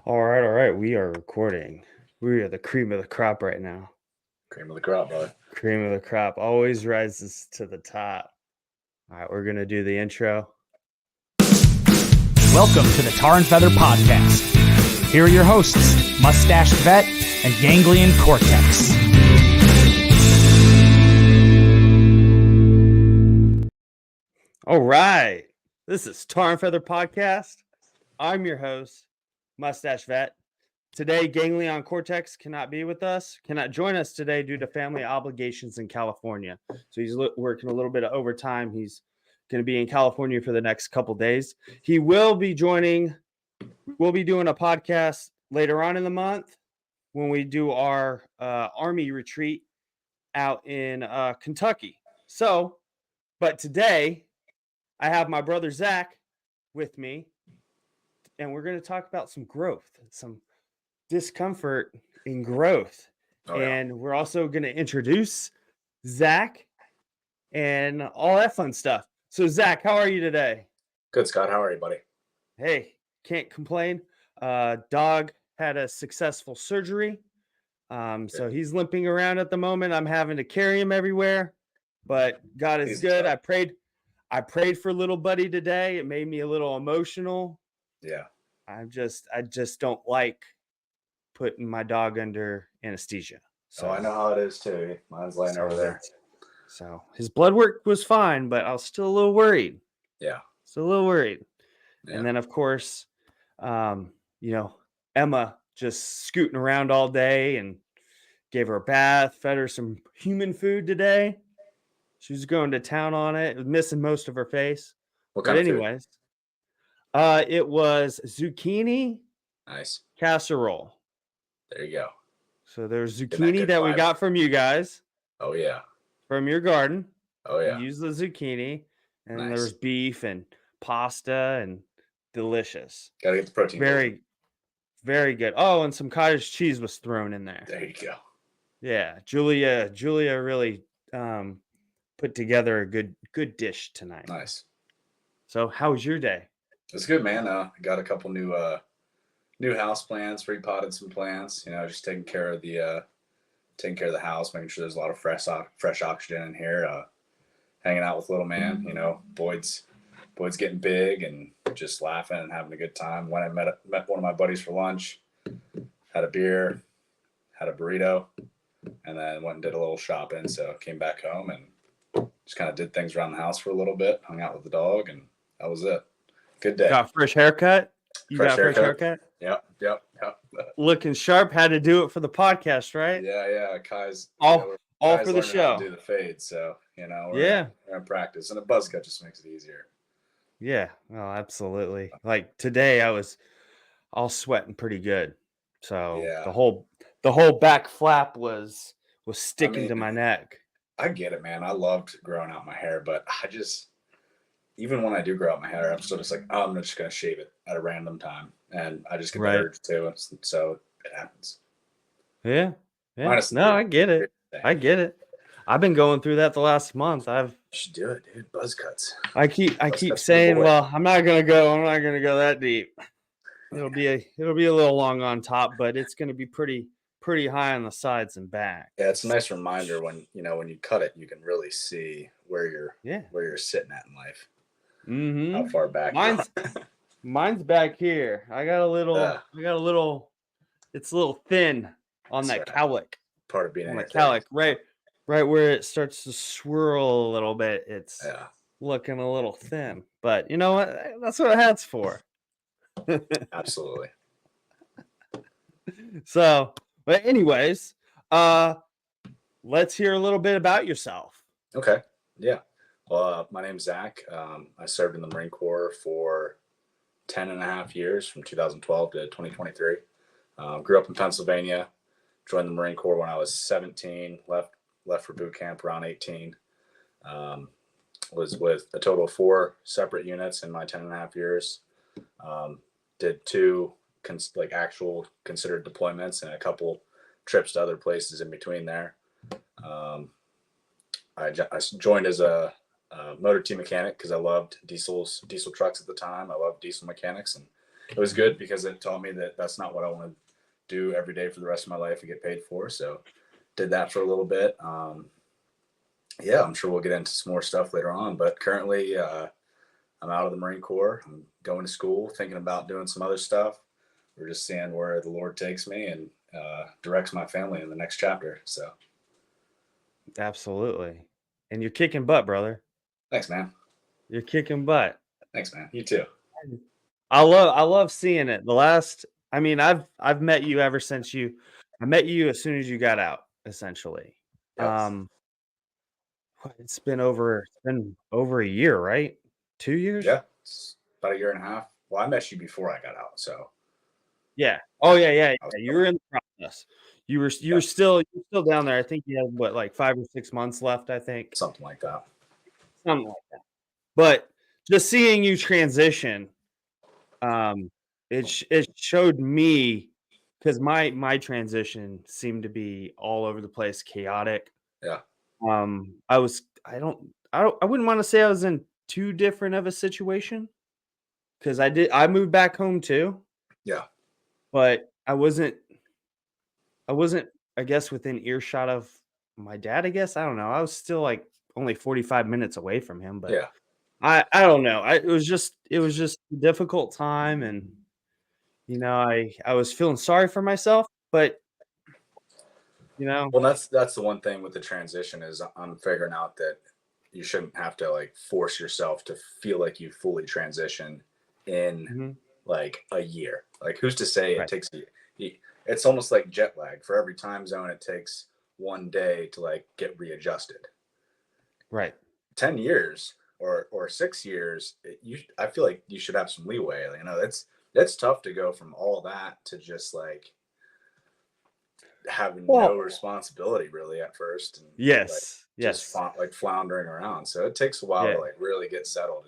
All right. We are recording. We are the cream of the crop right now. Cream of the crop, brother. Cream of the crop always rises to the top. All right, we're going to do the intro. Welcome to the Tar and Feather Podcast. Here are your hosts, Mustached Vet and Ganglion Cortex. All right. This is Tar and Feather Podcast. I'm your host, Mustache Vet. Today, Ganglion Cortex cannot be with us, cannot join us today due to family obligations in California. So he's working a little bit of overtime. He's going to be in California for the next couple days. He will be joining. We'll be doing a podcast later on in the month when we do our Army retreat out in Kentucky. So, but today I have my brother Zach with me, and we're going to talk about some growth, some discomfort in growth. And we're also going to introduce Zach and all that fun stuff. So, Zach, how are you today? Good, Scott. How are you, buddy? Hey, can't complain. Dog had a successful surgery. So he's limping around at the moment. I'm having to carry him everywhere, but God is good. I prayed for little buddy today. It made me a little emotional. Yeah. I just don't like putting my dog under anesthesia. So I know how it is too. Mine's laying over there. So his blood work was fine, but I was still a little worried. Yeah. Still a little worried. Yeah. And then of course, Emma just scooting around all day and gave her a bath, fed her some human food today. She was going to town on it, missing most of her face. What kind of food? Anyways, it was zucchini casserole. There you go. So there's zucchini that we got from you guys. Oh, yeah. From your garden. Oh, yeah. We used the zucchini. And there's beef and pasta and delicious. Gotta get the protein. Very, very good. Oh, and some cottage cheese was thrown in there. There you go. Yeah. Julia really put together a good dish tonight. Nice. So how was your day? It's good, man. I got a couple new house plants, repotted some plants, just taking care of the house, making sure there's a lot of fresh oxygen in here, hanging out with little man, Boyd's getting big and just laughing and having a good time. When I met one of my buddies for lunch, had a beer, had a burrito, and then went and did a little shopping. So came back home and just kind of did things around the house for a little bit, hung out with the dog, and that was it. Good day. Got a fresh haircut? Fresh haircut? Yep. Looking sharp. Had to do it for the podcast, right? Yeah. Kai's all for the show. Do the fade, so we're in practice, and a buzz cut just makes it easier. Yeah, well, absolutely. Like today, I was all sweating pretty good, so yeah. the whole back flap was sticking to my neck. I get it, man. I loved growing out my hair, but even when I do grow out my hair, I'm still just like, oh, I'm just gonna shave it at a random time, and I just get the urge to, so it happens. Yeah. No, I get it. I've been going through that the last month. You should do it, dude. Buzz cuts. I keep saying, well, I'm not gonna go that deep. It'll be a little long on top, but it's gonna be pretty high on the sides and back. Yeah, it's a nice reminder when you cut it, you can really see where you're sitting at in life. Mm-hmm. How far back? Mine's back here. I got a little. It's a little thin on that cowlick. Part of being on the cowlick, right where it starts to swirl a little bit. It's looking a little thin, but you know what? That's what a hat's for. Absolutely. So, but anyways, let's hear a little bit about yourself. Okay. Yeah. Well, my name's Zach. I served in the Marine Corps for 10 and a half years, from 2012 to 2023. Grew up in Pennsylvania, joined the Marine Corps when I was 17, left for boot camp around 18. Was with a total of 4 separate units in my 10 and a half years. Did 2 actual considered deployments and a couple trips to other places in between there. I joined as a motor T mechanic because I loved diesel trucks at the time. I loved diesel mechanics, and it was good because it taught me that that's not what I want to do every day for the rest of my life and get paid for. So did that for a little bit. Yeah, I'm sure we'll get into some more stuff later on, but currently I'm out of the Marine Corps. I'm going to school, thinking about doing some other stuff. We're just seeing where the Lord takes me and directs my family in the next chapter. So Absolutely. And you're kicking butt, brother. thanks, man. You're kicking butt. Thanks, man. You too. I love seeing it. I've met you ever since I met you as soon as you got out, essentially. Yep. It's been over a year, right? 2 years? Yeah, it's about a year and a half. Well, I met you before I got out, so Yeah. Oh yeah. I was You were in the process. You were still down there. I think you had what, like 5 or 6 months left, I think. something like that. Something like that. But just seeing you transition, it showed me, because my transition seemed to be all over the place, chaotic. Yeah, I wouldn't want to say I was in too different of a situation, because I moved back home too, yeah, but I wasn't, I guess, within earshot of my dad, I guess. I don't know. I was still like only 45 minutes away from him, but yeah. I don't know. It was just a difficult time, and I was feeling sorry for myself, but you know, Well, that's the one thing with the transition is I'm figuring out that you shouldn't have to like force yourself to feel like you fully transition in mhm, like a year. Like who's to say it right, takes it's almost like jet lag. For every time zone it takes one day to like get readjusted. right. 10 years or 6 years, I feel like you should have some leeway. You know, that's tough to go from all that to just like having no Well, responsibility really at first and like yes, just yes, like floundering around. So it takes a while to yeah. like really get settled.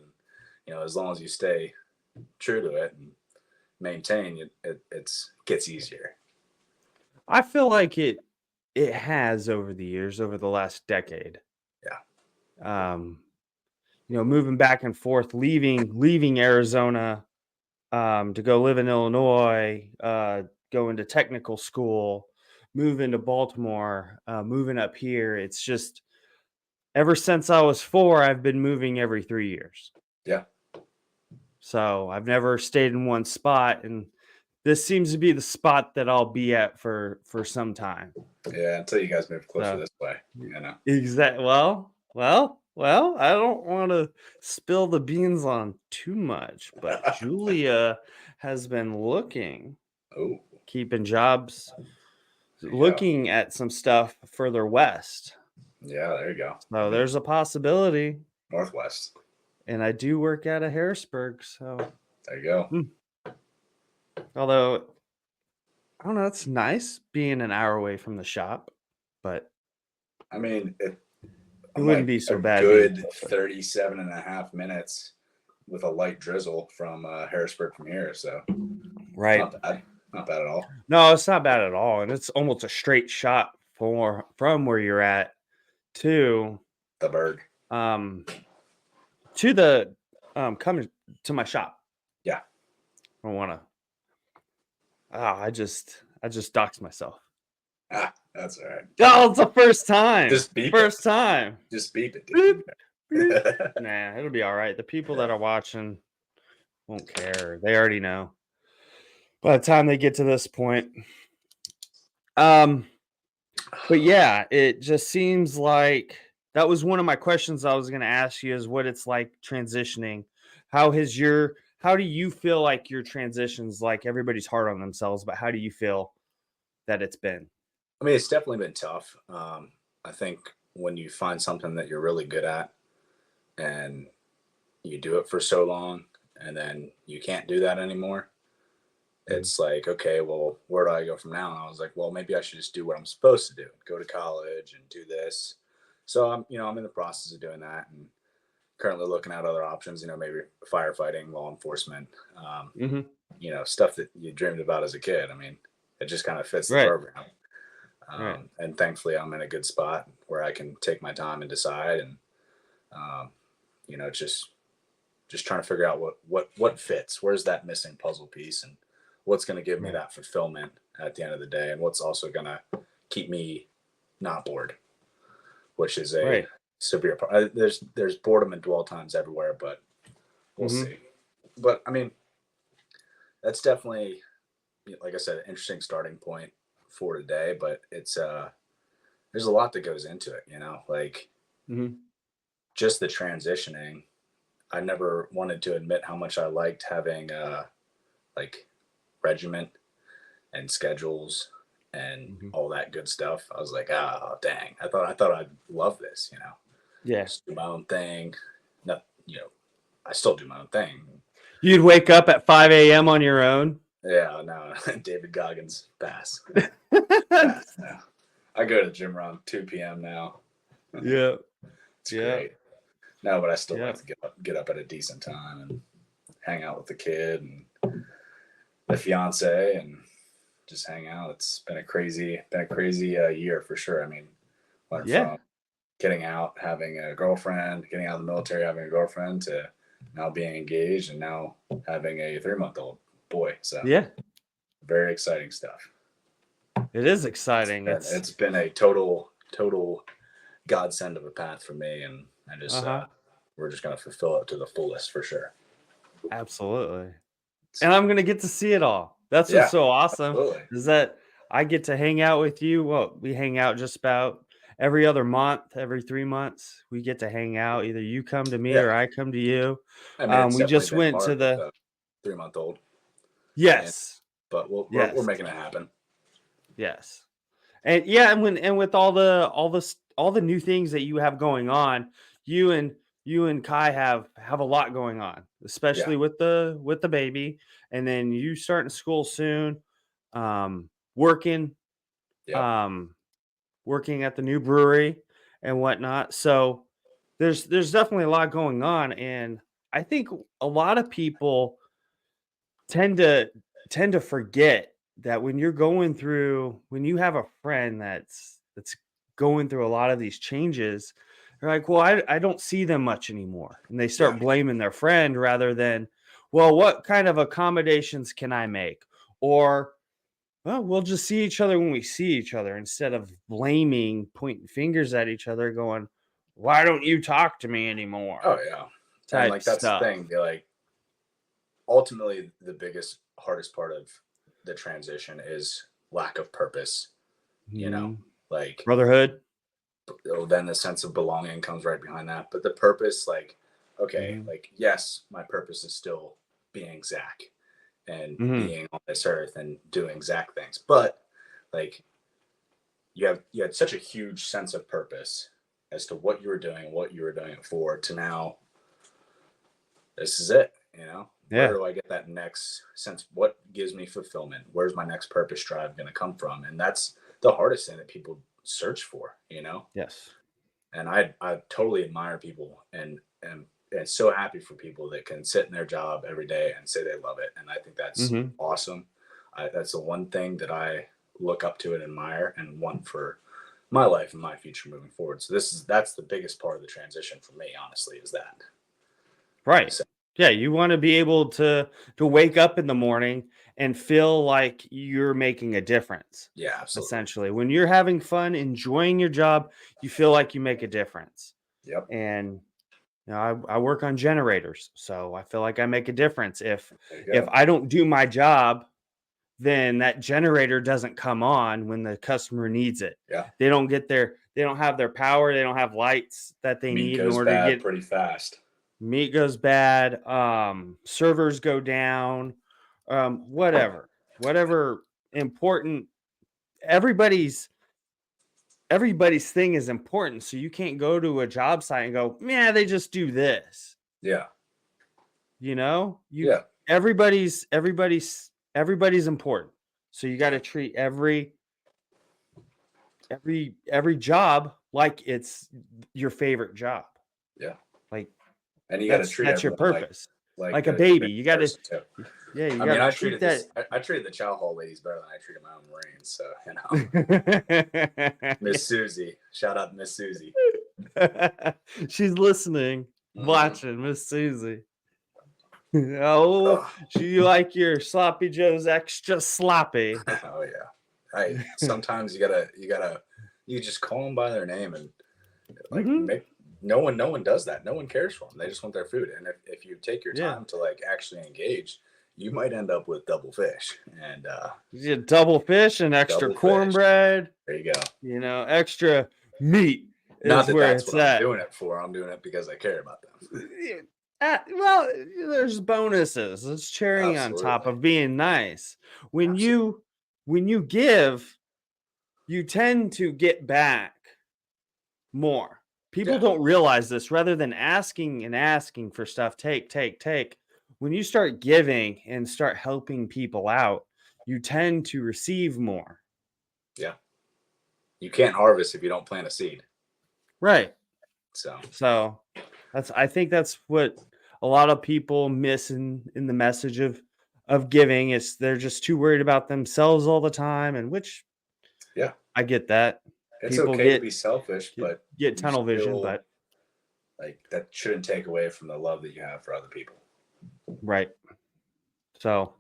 And as long as you stay true to it and maintain it's gets easier. I feel like it has over the years, over the last decade. Yeah, Um, moving back and forth, leaving Arizona, to go live in Illinois, go into technical school, move into Baltimore, moving up here. It's just ever since I was 4, I've been moving every 3 years. yeah, So I've never stayed in one spot, and this seems to be the spot that I'll be at for some time. yeah. Until you guys move closer So this way, you know. well, I don't want to spill the beans on too much, but Julia has been Oh, keeping jobs, there you go. looking at some stuff further west. Yeah, there you go. So there's a possibility. Northwest. And I do work out of Harrisburg. So, There you go. although, I don't know, it's nice being an hour away from the shop, but I mean, it I'm wouldn't like be so a bad being good closer. 37 and a half minutes with a light drizzle from Harrisburg from here. So Right. not bad. Not bad at all. No, it's not bad at all. And it's almost a straight shot from where you're at to The Berg. um to the coming to my shop. Yeah. I don't wanna I just doxed myself. Ah, that's all right. Oh, it's the first time. Just beep First it. time. Just beep it, dude. Nah, it'll be all right. The people that are watching won't care. They already know. By the time they get to this point. But yeah, it just seems like that was one of my questions I was going to ask you, is what it's like transitioning. How do you feel like your transitions, like everybody's hard on themselves, but how do you feel that it's been? I mean, it's definitely been tough. I think when you find something that you're really good at and you do it for so long and then you can't do that anymore, it's like, okay, well, where do I go from now? And I was like, well, maybe I should just do what I'm supposed to do, go to college and do this. So I'm in the process of doing that and currently looking at other options, maybe firefighting, law enforcement, Mm-hmm. stuff that you dreamed about as a kid. I mean, it just kind of fits the Right. program. Right. And thankfully I'm in a good spot where I can take my time and decide. And, it's just just trying to figure out what fits. Where's that missing puzzle piece, and what's going to give me that fulfillment at the end of the day, and what's also going to keep me not bored, which is a severe part. There's boredom and dwell times everywhere, but we'll see. But I mean, that's definitely, like I said, an interesting starting point for today. But it's there's a lot that goes into it, like just the transitioning. I never wanted to admit how much I liked having like regiment and schedules and all that good stuff. I was like, oh dang, I thought I'd love this, just do my own thing. Not, I still do my own thing. You'd wake up at 5 a.m. on your own. Yeah, no, David Goggins pass. Pass now. I go to the gym around 2 p.m. now. Yeah, it's great. No, but I still like to get up at a decent time and hang out with the kid and the fiance and just hang out. It's been a crazy year for sure. I mean, went from getting out, having a girlfriend, getting out of the military, having a girlfriend, to now being engaged and now having a 3-month-old boy. So very exciting stuff. It is exciting. It's been a total godsend of a path for me, and I just we're just going to fulfill it to the fullest for sure. Absolutely. And I'm going to get to see it all. That's what's so awesome. Absolutely. Is that I get to hang out with you. Well, we hang out just about every other month, every 3 months. We get to hang out. Either you come to me or I come to you. I mean, we just went to the 3-month-old. Yes. But we're making it happen. Yes. And and with all the new things that you have going on, you and Kai have a lot going on, especially with the baby, and then you starting school soon, working at the new brewery and whatnot. So there's definitely a lot going on, and I think a lot of people tend to forget that when you have a friend that's going through a lot of these changes, they're like, well, I don't see them much anymore. And they start blaming their friend rather than, well, what kind of accommodations can I make? Or, well, we'll just see each other when we see each other, instead of pointing fingers at each other going, why don't you talk to me anymore? Oh yeah. And like, that's the thing. Like, ultimately the hardest part of the transition is lack of purpose, like brotherhood. Then the sense of belonging comes right behind that. But the purpose, like, okay, like, yes, my purpose is still being Zach and being on this earth and doing Zach things. But like, you had such a huge sense of purpose as to what you were doing it for, to now, this is it, Where do I get that next sense? What gives me fulfillment? Where's my next purpose drive going to come from? And that's the hardest thing that people search for, Yes. And I totally admire people and so happy for people that can sit in their job every day and say they love it. And I think that's awesome. That's the one thing that I look up to and admire and want for my life and my future moving forward. So that's the biggest part of the transition for me, honestly, is that. Right. So, yeah, you want to be able to wake up in the morning and feel like you're making a difference. Yeah, absolutely. Essentially, when you're having fun, enjoying your job, you feel like you make a difference. Yep. And I work on generators, so I feel like I make a difference. If I don't do my job, then that generator doesn't come on when the customer needs it. Yeah. They don't have their power. They don't have lights that they need in order to get pretty fast. Meat goes bad. Servers go down. Whatever important. Everybody's thing is important. So you can't go to a job site and go, yeah, they just do this. Yeah. Everybody's important. So you got to treat every job like it's your favorite job. Yeah. Like, and you got to treat that's your purpose. Like a baby. You got to. Yeah, I mean, I treated the chow hall ladies better than I treated my own Marines. So, Miss Susie, shout out Miss Susie. She's listening, watching Miss Susie. Oh, Ugh. you like your sloppy joes extra sloppy. Oh yeah. Sometimes you just call them by their name and like Hmm. make no one does that. No one cares for them. They just want their food. And if you take your Yeah. time to like actually engage, you might end up with double fish and You get double fish and extra double fish. cornbread, There you go. extra meat Not is that where that's it's what I'm at. doing it for. I'm doing it because I care about them. Yeah, well, there's bonuses. It's cherry on top Absolutely. of being nice. When Absolutely. you give, you tend to get back more. People Yeah. don't realize this. Rather than asking and asking for stuff, take. When you start giving and start helping people out, you tend to receive more. Yeah. You can't harvest if you don't plant a seed. Right. So So I think that's what a lot of people miss in the message of giving is they're just too worried about themselves all the time, and which yeah, I get that. it's People okay to be selfish, but get you tunnel vision, still but like that shouldn't take away from the love that you have for other people. right. So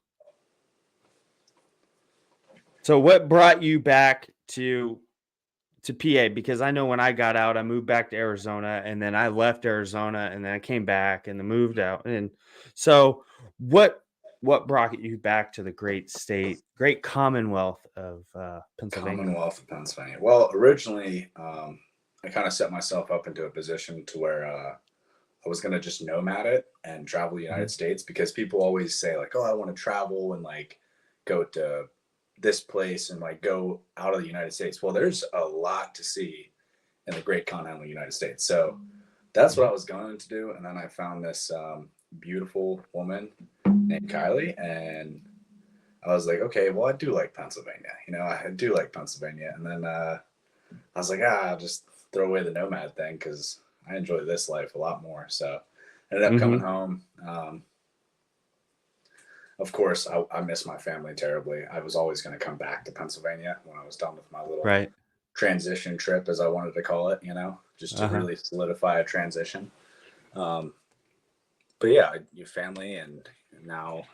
what brought you back to PA? Because I know when I got out, I moved back to Arizona, and then I left Arizona, and then I came back and then moved out. And so what brought you back to the great state, great Commonwealth of Pennsylvania? Commonwealth of Pennsylvania. Well, originally, I kind of set myself up into a position to where I was gonna just nomad it and travel the United Mhm. States because people always say like, "Oh, I want to travel and like go to this place and like go out of the United States." Well, there's a lot to see in the Great Continental United States, so that's what Mhm. I was going to do. And then I found this beautiful woman named Kylie, and I was like, okay, well, I do like Pennsylvania. I do like Pennsylvania. And then I was like, I'll just throw away the nomad thing because I enjoy this life a lot more. So I ended up coming Mhm. home. Of course, I miss my family terribly. I was always going to come back to Pennsylvania when I was done with my little Right. transition trip, as I wanted to call it, just to Uh-huh. really solidify a transition. Um, but yeah, your family and now,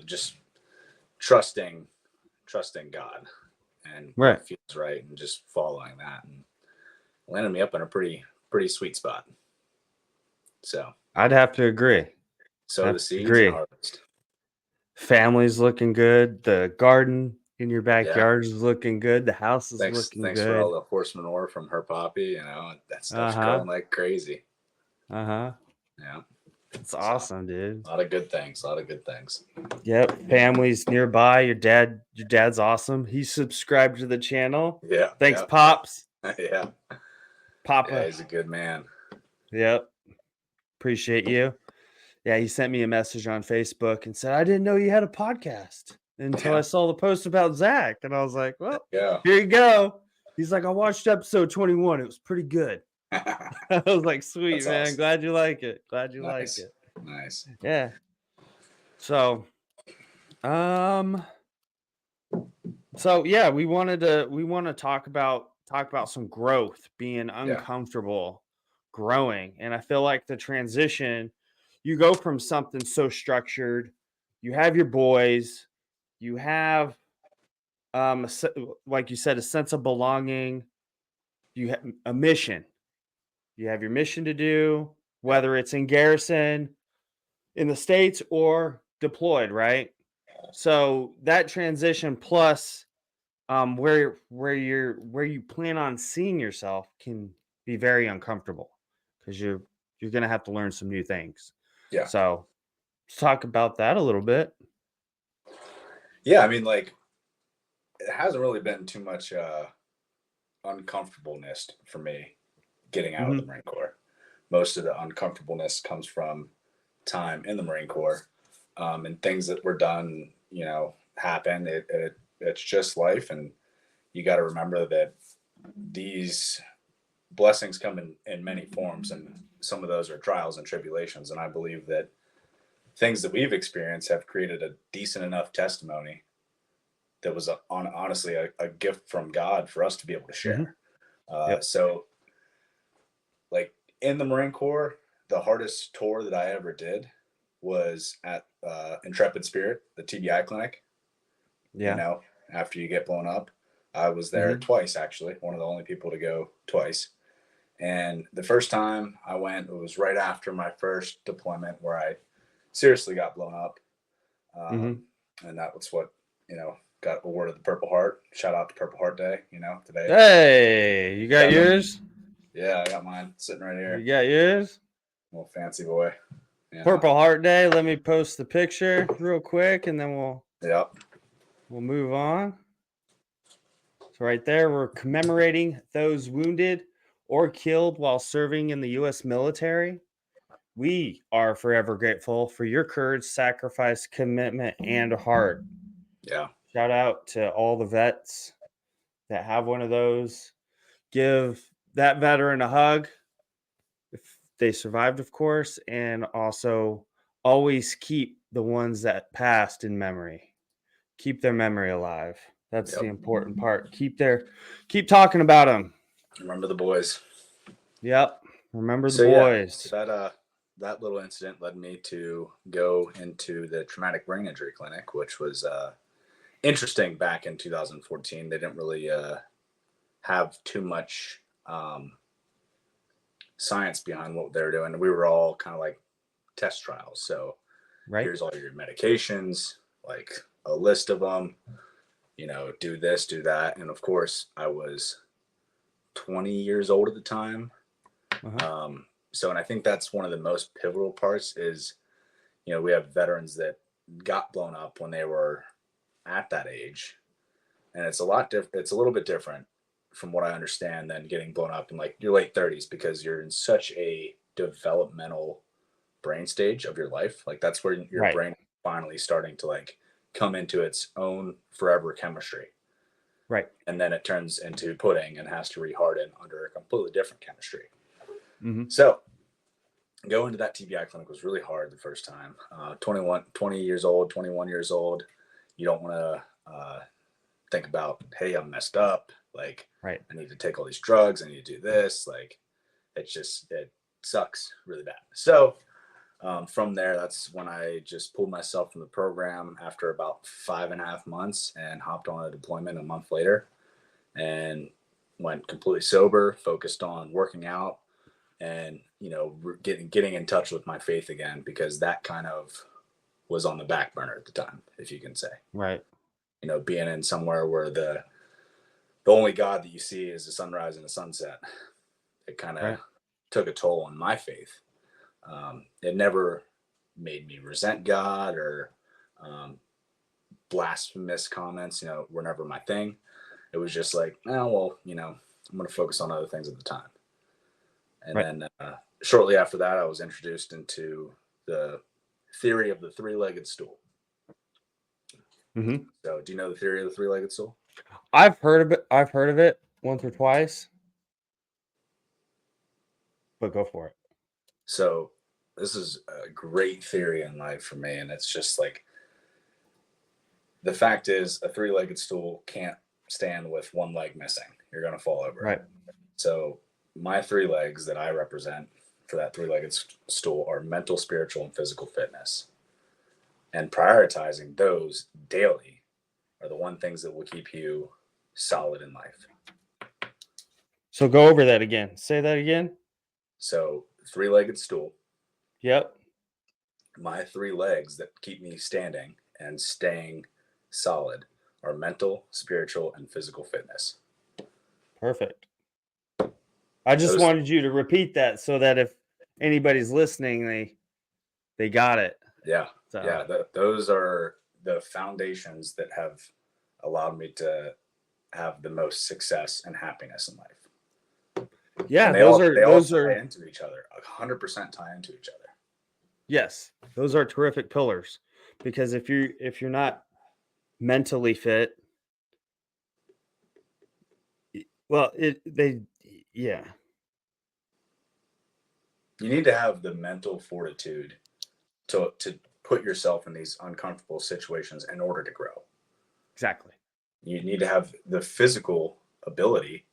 just trusting God and Right. what feels right and just following that and landed me up in a pretty sweet spot. So I'd have to agree. sow Have the to seeds and agree. harvest. Family's looking good. The garden in your Yeah. backyard is looking good. The house is Thanks looking thanks for all good. the horse manure from her poppy. That stuff's Uh-huh. growing like crazy. Uh-huh. Yeah. It's So awesome, dude. a lot of good things. A lot of good things. Yep, family's nearby. Your dad's awesome. He's subscribed to the channel. Yeah. Thanks, Yeah. Pops. Yeah. Yeah. Yeah. Papa. He's a good man. Yep. Appreciate you. Yeah, he sent me a message on Facebook and said, I didn't know you had a podcast until I Yeah. saw the post about Zach. And I was like, well, Yeah. here you go. He's like, I watched episode 21. It was pretty good. I was like, sweet, That's man. awesome. Glad you like it. Glad you like Nice. it. Nice. Yeah. So, um, yeah, we want to talk about some growth, being Yeah. uncomfortable, growing. And I feel like the transition, you go from something so structured, you have your boys, you have like you said, a sense of belonging, you have a mission. You have your mission to do, Yeah. whether it's in garrison in the States or deployed, right? So that transition plus where you plan on seeing yourself can be very uncomfortable because you're gonna have to learn some new things. Yeah. So let's talk about that a little bit. Yeah. I mean, like, it hasn't really been too much uncomfortableness for me getting out of the Hmm. Marine Corps. Most of the uncomfortableness comes from time in the Marine Corps, and things that were done, happen. It's just life, and you got to remember that these blessings come in many forms, and some of those are trials and tribulations. And I believe that things that we've experienced have created a decent enough testimony that was honestly a gift from God for us to be able to Hmm. share. Yep. So, like in the Marine Corps, the hardest tour that I ever did was at Intrepid Spirit, the TBI clinic. Yeah. You know, after you get blown up, I was there twice, actually, one of the only people to go twice. And the first time I went, it was right after my first deployment where I seriously got blown up. And that was what, got awarded the Purple Heart. Shout out to Purple Heart Day, today. Hey, you got yours? Yeah, I got mine sitting right here. You got yours? Little fancy boy. Purple Heart Day. Let me post the picture real quick, and then we'll move on. So right there, we're commemorating those wounded or killed while serving in the U.S. military. We are forever grateful for your courage, sacrifice, commitment, and heart. Yeah. Shout out to all the vets that have one of those. Give that veteran a hug if they survived, of course, and also always keep the ones that passed in memory. Keep their memory alive. That's the important part. Keep talking about them. Remember the boys. Yep. Remember the boys. Yeah, that little incident led me to go into the traumatic brain injury clinic, which was interesting back in 2014. They didn't really have too much science behind what they were doing. We were all kind of like test trials. So here's all your medications, like a list of them, do this, do that. And of course, I was 20 years old at the time. And I think that's one of the most pivotal parts is, we have veterans that got blown up when they were at that age. And it's a little bit different from what I understand than getting blown up in like your late 30s, because you're in such a developmental brain stage of your life. Like that's where your brain is finally starting to like come into its own forever chemistry. Right. And then it turns into pudding and has to reharden under a completely different chemistry. So going to that TBI clinic was really hard the first time. 20 years old, 21 years old. You don't want to think about, hey, I'm messed up. Like, I need to take all these drugs. I need to do this. Like, it sucks really bad. So from there, that's when I just pulled myself from the program after about 5.5 months and hopped on a deployment a month later and went completely sober, focused on working out and, getting in touch with my faith again, because that kind of was on the back burner at the time, if you can say. Right. Being in somewhere where the only God that you see is the sunrise and the sunset, it kind of took a toll on my faith. It never made me resent God or blasphemous comments, were never my thing. It was just like, I'm going to focus on other things at the time. And then shortly after that, I was introduced into the theory of the three-legged stool. So do you know the theory of the three-legged stool? I've heard of it once or twice, but go for it. So this is a great theory in life for me. And it's just like, the fact is a three-legged stool can't stand with one leg missing. You're going to fall over. Right. So my three legs that I represent for that three-legged stool are mental, spiritual, and physical fitness. And prioritizing those daily are the one things that will keep you solid in life. So go over that again. Say that again. So three-legged stool. Yep. My three legs that keep me standing and staying solid are mental, spiritual, and physical fitness. Perfect. I just wanted you to repeat that so that if anybody's listening, they got it. Yeah. So. Yeah. Those are the foundations that have allowed me to have the most success and happiness in life. Yeah. They all tie into each other, 100% tie into each other. Yes. Those are terrific pillars, because if you're not mentally fit, well, you need to have the mental fortitude to put yourself in these uncomfortable situations in order to grow. Exactly. You need to have the physical ability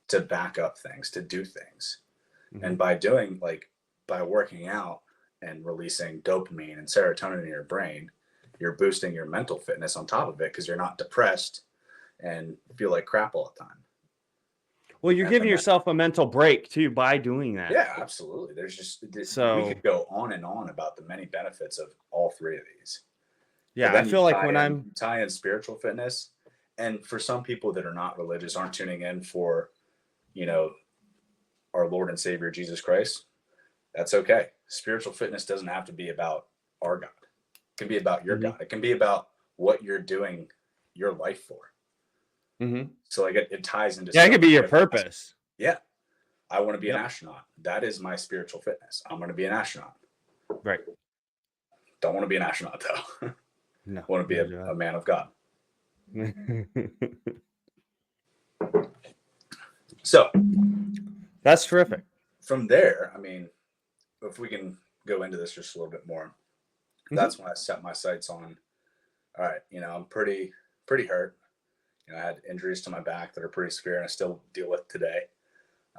to back up things, to do things. And by working out, and releasing dopamine and serotonin in your brain, you're boosting your mental fitness on top of it because you're not depressed and feel like crap all the time. Well, you're And giving then yourself a mental break too by doing that. yeah, absolutely. There's just So we could go on and on about the many benefits of all three of these. yeah, But I then feel like when you tie in spiritual fitness, and for some people that are not religious, aren't tuning in for, you know, our Lord and Savior Jesus Christ, that's okay. Spiritual fitness doesn't have to be about our God. It can be about your God. It can be about what you're doing your life for. So like it ties into it could be your purpose. Yeah. I want to be an astronaut. That is my spiritual fitness. I'm going to be an astronaut. Right. Don't want to be an astronaut though. No. I want to be a man of God. So that's terrific. From there, I mean, if we can go into this just a little bit more, that's when I set my sights on, all right, you know, I'm pretty hurt. You know, I had injuries to my back that are pretty severe and I still deal with today.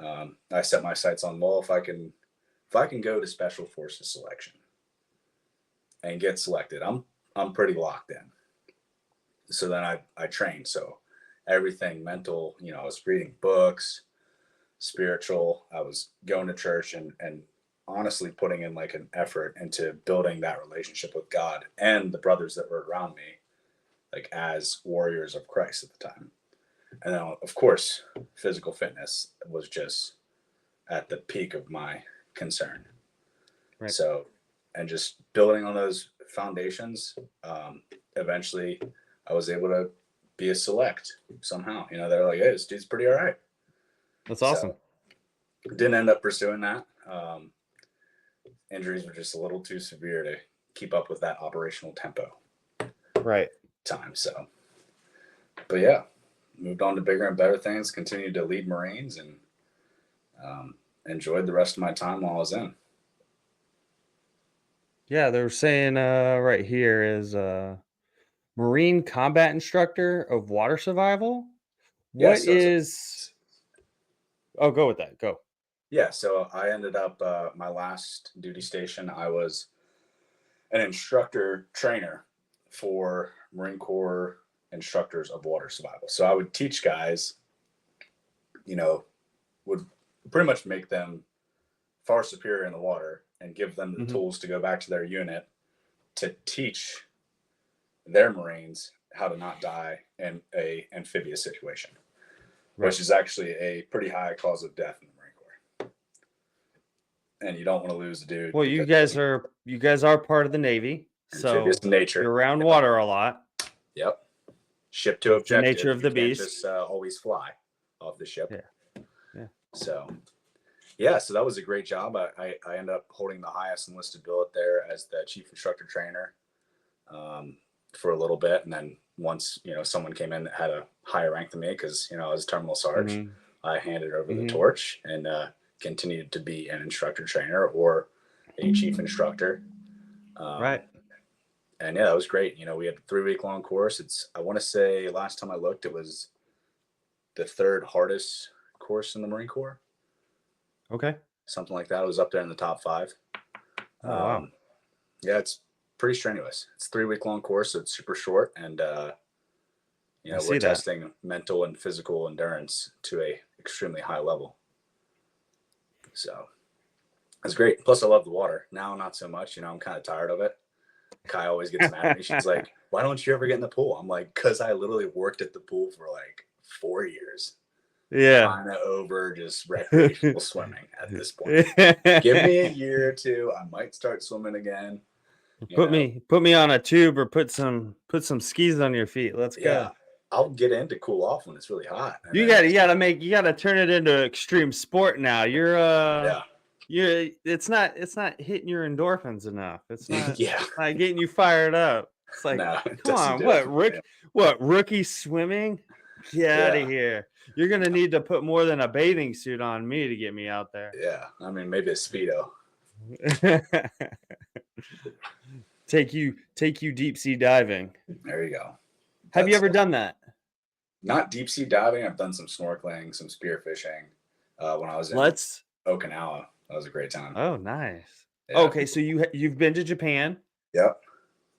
I set my sights on, well, if I can go to Special Forces selection and get selected, I'm pretty locked in. So then I trained. So everything mental, you know, I was reading books, spiritual, I was going to church and honestly putting in like an effort into building that relationship with God and the brothers that were around me, like as warriors of Christ at the time. And then of course, physical fitness was just at the peak of my concern. Right. So, and just building on those foundations, eventually I was able to be a select somehow. You know, they're like, hey, this dude's pretty all right. That's awesome. So, didn't end up pursuing that. Injuries were just a little too severe to keep up with that operational tempo. Right. Time. So, but yeah, moved on to bigger and better things, continued to lead Marines and enjoyed the rest of my time while I was in. Yeah, they're saying right here is Marine combat instructor of water survival. What is? Oh, go with that. Go. Yeah, so I ended up my last duty station. I was an instructor trainer for Marine Corps instructors of water survival. So I would teach guys, you know, would pretty much make them far superior in the water and give them the tools to go back to their unit to teach their Marines how to not die in a amphibious situation, which is actually a pretty high cause of death in the Marine Corps. And you don't want to lose a dude. Well, you guys are part of the Navy, so nature. You're around water a lot. Yep. Ship to objective. The nature of the beast. Just always fly off the ship. Yeah. So, yeah, so that was a great job. I ended up holding the highest enlisted billet there as the chief instructor trainer for a little bit, and then once someone came in that had a higher rank than me, because I was terminal sarge, I handed over the torch and continued to be an instructor trainer or a chief instructor. Right. And yeah, that was great. We had a 3-week long course. I want to say last time I looked, it was the 3rd hardest course in the Marine Corps. Okay. Something like that. It was up there in the top 5. Oh, wow. Yeah, it's pretty strenuous. It's a 3-week long course, so it's super short. And, we're testing mental and physical endurance to a extremely high level. So it's great. Plus, I love the water. Now, not so much. I'm kind of tired of it. Kai always gets mad at me. She's like, why don't you ever get in the pool? I'm like, because I literally worked at the pool for like 4 years. Yeah. Kind of over just recreational swimming at this point. Give me a year or 2. I might start swimming again. Put me on a tube or put some skis on your feet. Let's go. Yeah. I'll get in to cool off when it's really hot. You gotta turn it into extreme sport now. It's not hitting your endorphins enough. It's not not getting you fired up. It's like, come on, what rookie swimming? Get out of here. You're gonna need to put more than a bathing suit on me to get me out there. Yeah, I mean maybe a Speedo. Take you deep sea diving. There you go. Have you ever done that? Not deep sea diving. I've done some snorkeling, some spearfishing. When I was in Okinawa, that was a great time. Oh, nice. Yeah. Okay, so you've been to Japan. Yep.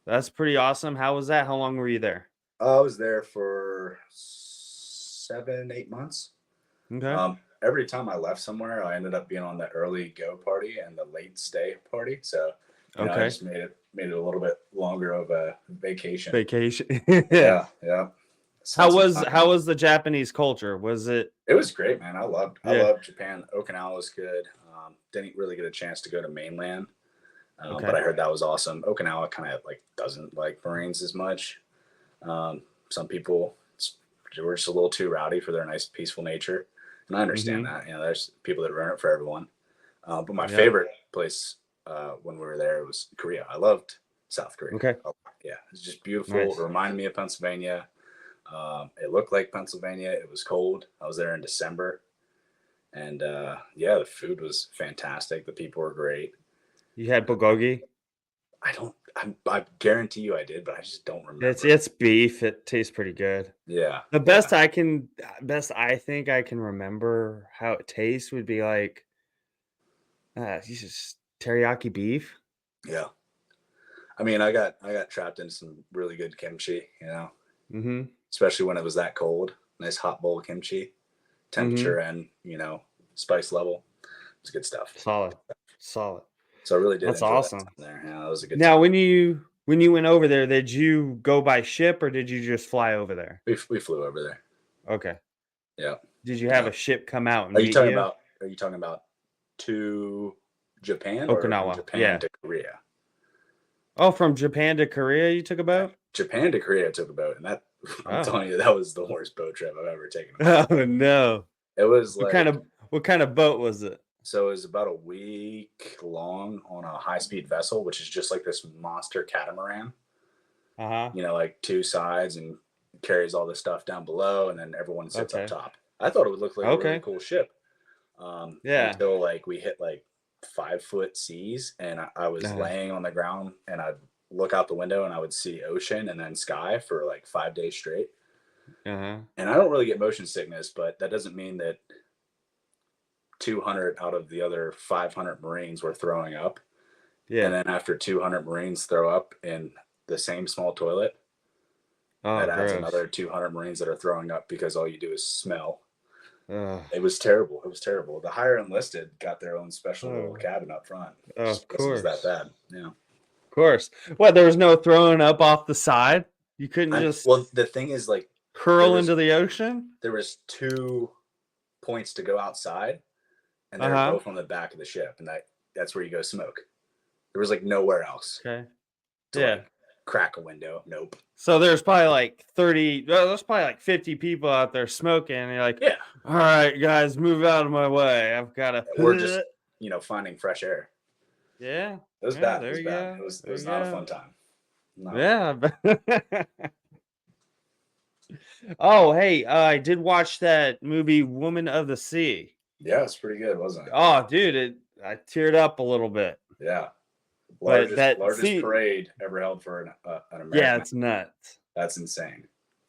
That's pretty awesome. How was that? How long were you there? I was there for 7, 8 months. Okay. Every time I left somewhere, I ended up being on the early go party and the late stay party. So, I Okay. just made it a little bit longer of a vacation. Vacation. Yeah. Spent some time. How was the Japanese culture? Was it? It was great, man. I Yeah. loved Japan. Okinawa was good. Didn't really get a chance to go to mainland, Okay. but I heard that was awesome. Okinawa kind of like doesn't like Marines as much. Some people were just a little too rowdy for their nice, peaceful nature, and I understand that. There's people that run it for everyone. But my favorite place when we were there was Korea. I loved South Korea. Okay. Yeah, it's just beautiful. Nice. It reminded me of Pennsylvania. It looked like Pennsylvania. It was cold. I was there in December, and the food was fantastic. The people were great. You had bulgogi? I guarantee you I did, but I just don't remember. It's beef. It tastes pretty good. Yeah. The best I think I can remember how it tastes would be like just teriyaki beef. Yeah. I mean, I got trapped in some really good kimchi, Mm-hmm. especially when it was that cold. Nice hot bowl of kimchi, temperature and spice level. It's good stuff. Solid. So I really did. That's enjoy awesome. That time there. Yeah, that was a good. Now, time. when you went over there, did you go by ship or did you just fly over there? We flew over there. Okay. Yeah. Did you have a ship come out and Are you meet talking you? about to Japan Okinawa, or from Japan to Korea? Oh, from Japan to Korea you took a boat? Japan to Korea I took a boat, and that I'm telling you, that was the worst boat trip I've ever taken. Oh no. It was what kind of boat was it? So it was about a week long on a high-speed vessel, which is just like this monster catamaran. Like two sides and carries all the stuff down below, and then everyone sits up top. I thought it would look like a really cool ship. Until like we hit like 5-foot seas, and I was laying on the ground, and I'd look out the window and I would see ocean and then sky for like 5 days straight. And I don't really get motion sickness, but that doesn't mean that 200 out of the other 500 Marines were throwing up. Yeah. And then after 200 Marines throw up in the same small toilet, that adds another 200 Marines that are throwing up because all you do is smell. It was terrible. The higher enlisted got their own special little cabin up front. Of course. It was that bad. Yeah. Of course. What, there was no throwing up off the side? You couldn't just well, the thing is, like, curl into the ocean? There was 2 points to go outside, and they're both on the back of the ship, and that's where you go smoke. There was like nowhere else. Okay. Like, crack a window. Nope. So there's probably like 50 people out there smoking, and you're like, all right, guys, move out of my way. I've got to. We're just, finding fresh air. Yeah. It was bad. It was bad. It was not a fun time. Oh, hey, I did watch that movie Woman of the Sea. Yeah, it's pretty good, wasn't it? Oh, dude, I teared up a little bit. Yeah. Largest parade ever held for an American. Yeah, it's nuts. That's insane.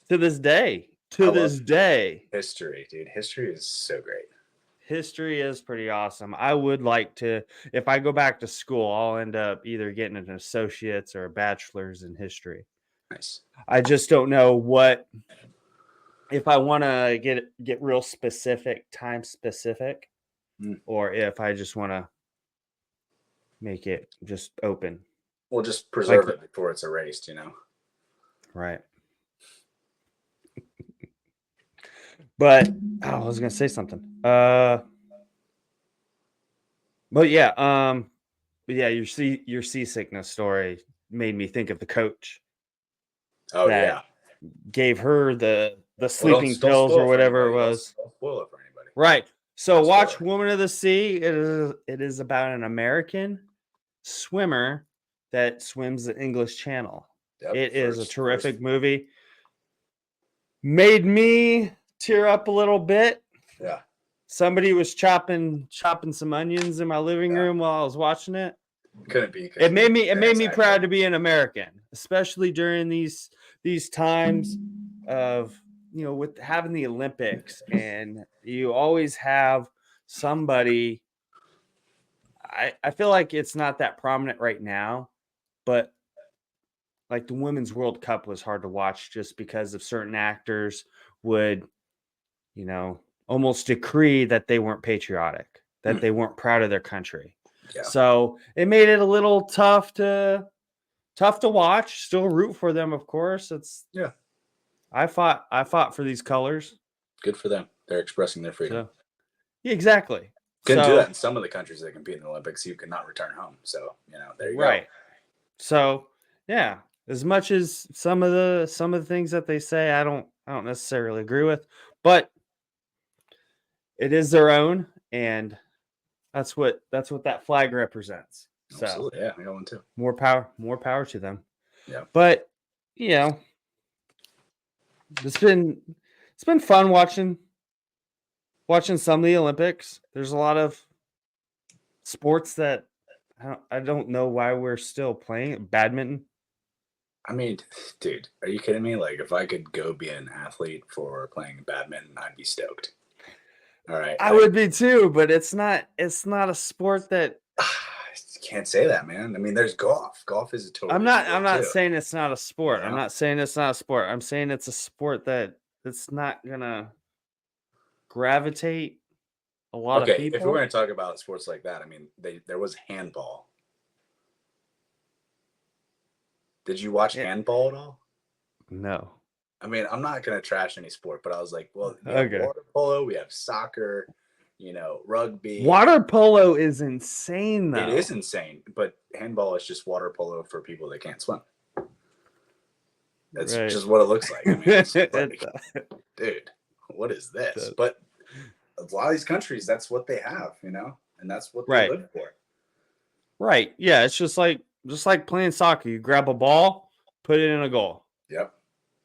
To this day. History, dude. History is so great. History is pretty awesome. I would like to, if I go back to school, I'll end up either getting an associate's or a bachelor's in history. Nice. I just don't know if I want to get real specific, time specific, or if I just want to make it just open. Well, just preserve it before it's erased, Right. But I was gonna say something. But yeah, your seasickness story made me think of the coach. Oh yeah. Gave her the sleeping pills or whatever it was. Don't spoil it for anybody. Right. So watch Woman of the Sea. It is about an American swimmer that swims the English Channel. Yep, it is a terrific movie. Made me tear up a little bit. Yeah. Somebody was chopping some onions in my living room while I was watching it. Couldn't be. It made me proud to be an American, especially during these times of, with having the Olympics, and you always have somebody I feel like it's not that prominent right now, but like the Women's World Cup was hard to watch just because of certain actors would, almost decree that they weren't patriotic, that they weren't proud of their country. Yeah. So it made it a little tough to watch. Still root for them, of course. Yeah. I fought for these colors. Good for them. They're expressing their freedom. So, yeah, exactly. Couldn't do So- that in some of the countries that compete in the Olympics. You cannot return home. So, there you Right. go. So, yeah, as much as some of the things that they say, I don't necessarily agree with, but it is their own, and that's what that flag represents. So, Absolutely. Yeah, I got one too. more power to them. Yeah. But, it's been fun watching some of the Olympics. There's a lot of sports that I don't know why we're still playing. Badminton. I mean, dude, are you kidding me? Like, if I could go be an athlete for playing badminton, I'd be stoked. All right. I would be too, but it's not a sport that Can't say that, man. I mean, there's golf. Golf is a total. I'm not saying it's not a sport. Yeah. I'm not saying it's not a sport. I'm saying it's a sport that it's not gonna gravitate a lot of Okay, people. if we're going to talk about sports like that, I mean, there was handball. Did you watch handball at all? No. I mean, I'm not going to trash any sport, but I was like, well, we have Okay. water polo, we have soccer, rugby. Water polo is insane, though. It is insane, but handball is just water polo for people that can't swim. That's Right. just what it looks like. I mean, it's like, dude, what is this? But a lot of these countries, that's what they have, and that's what they live for. Right. Yeah, it's just like playing soccer. You grab a ball, put it in a goal. Yep.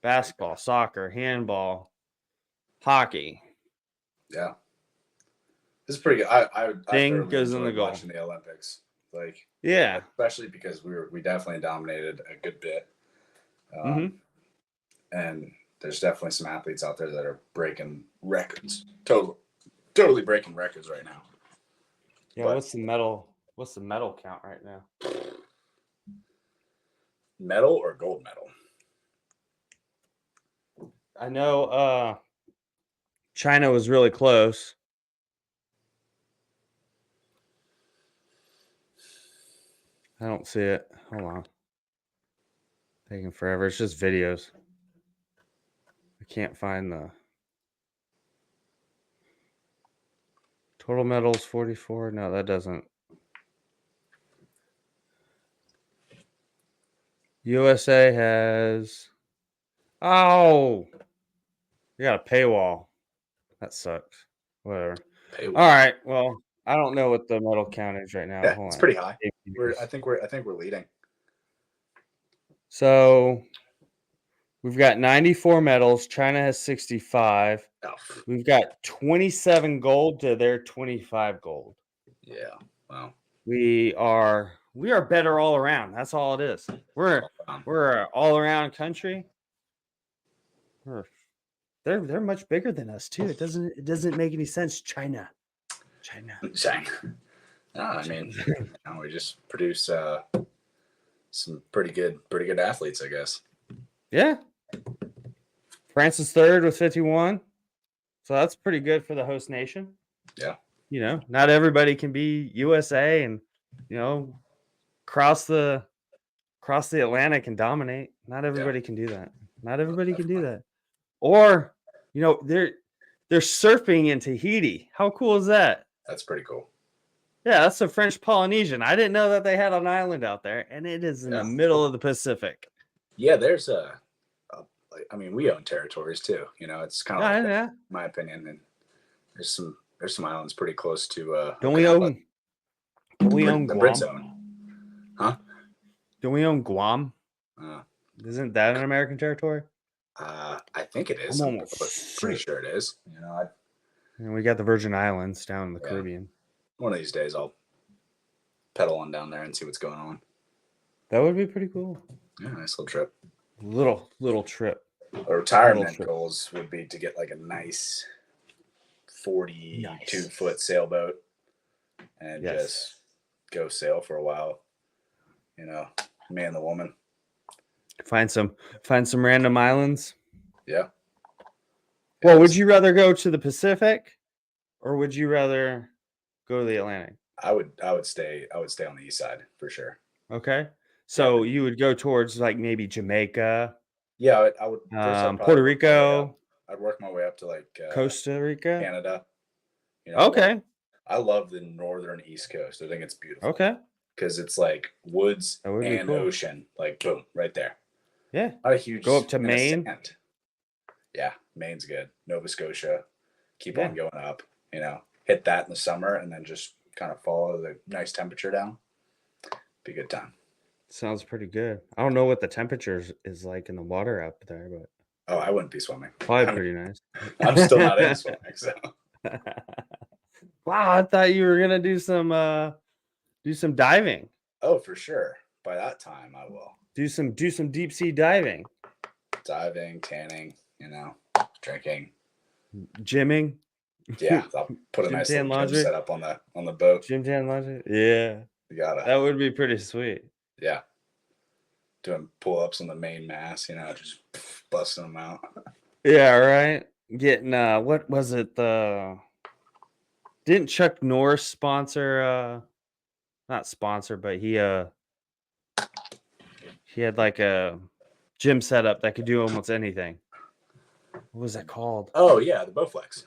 Basketball, soccer, handball, hockey. Yeah. This is pretty good. I Thing goes in the goal. Watching the Olympics, like, Yeah, especially because we definitely dominated a good bit, and there's definitely some athletes out there that are breaking records, totally breaking records right now. Yeah. But What's the medal count right now? medal or gold medal? I know China was really close. I don't see it. Hold on. Taking forever. It's just videos. I can't find the total medals 44. No, that doesn't. USA has. Oh, you got a paywall. That sucks. Whatever. Paywall. All right. Well, I don't know what the medal count is right now. Yeah, Hold it's on. pretty high. I think we're leading. So we've got 94 medals. China has 65. Oh, We've got 27 gold to their 25 gold. yeah. Wow. We are better all around. That's all it is. We're an all around country. They're much bigger than us too. It doesn't make any sense. China. No, I mean, we just produce some pretty good athletes, I guess. Yeah. France is third with 51. So that's pretty good for the host nation. Yeah. Not everybody can be USA and, cross the Atlantic and dominate. Not everybody can do that. Not everybody can do that. Or, they're surfing in Tahiti. How cool is that? That's pretty cool. Yeah, that's the French Polynesian. I didn't know that they had an island out there, and it is in the middle of the Pacific. Yeah, there's we own territories too. It's kind of in my opinion, and there's some islands pretty close to. Don't we own the Guam? Brit Zone? Huh? Don't we own Guam? Isn't that an American territory? I think it is. I'm pretty sure it is. And we got the Virgin Islands down in the Caribbean. One of these days, I'll pedal on down there and see what's going on. That would be pretty cool. Yeah, nice little trip. Little trip. A retirement goals would be to get like a nice 42-foot sailboat and just go sail for a while. Me and the woman. Find some random islands. Yeah. Well, would you rather go to the Pacific or would you rather go to the Atlantic? I would stay on the east side for sure. Okay. So you would go towards like maybe Jamaica. Yeah, I would first I'd Puerto probably work my way Rico, up. I'd work my way up to like Costa Rica. Canada. Okay. I love the northern East Coast. I think it's beautiful. Okay. Because it's like woods That would be and cool. ocean, like boom, right there. Yeah. Not a huge Go up to Maine. Sand. Yeah, Maine's good. Nova Scotia, keep Yeah. on going up. Hit that in the summer and then just kind of follow the nice temperature down. Be a good time. Sounds pretty good. I don't know what the temperature is like in the water up there, but Oh, I wouldn't be swimming. probably pretty nice. I'm still not in swimming, so Wow, I thought you were gonna do some diving. oh, for sure. By that time, I will. Do some deep sea diving. Diving, tanning, drinking. Gymming. Yeah, I'll put a Gym nice tan little gym laundry. set up on the boat. Gym tan laundry. Yeah. You gotta. That would be pretty sweet. Yeah. Doing pull-ups on the main mast, just busting them out. Yeah, right. Getting what was it? Didn't Chuck Norris sponsor not sponsor, but he had like a gym setup that could do almost anything. What was that called? Oh yeah, the Bowflex.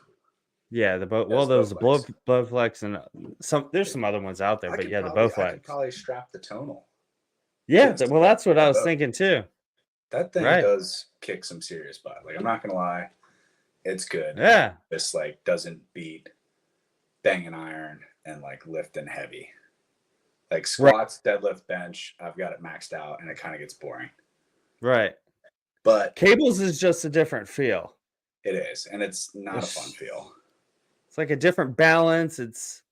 Yeah, the boat. Yeah, Well, it's there was the Bowflex. Bowflex and there's some other ones out there, but yeah, the I Bowflex. could probably strap the tonal. Yeah, Yes. well, that's what I was Boat. thinking too. That thing Right. does kick some serious butt. Like I'm not gonna lie, it's good. Yeah, This like doesn't beat banging iron and like lifting heavy. Like squats, deadlift, bench, I've got it maxed out, and it kind of gets boring. right. But Cables is just a different feel. it is, and it's not a It's- fun feel. It's like a different balance.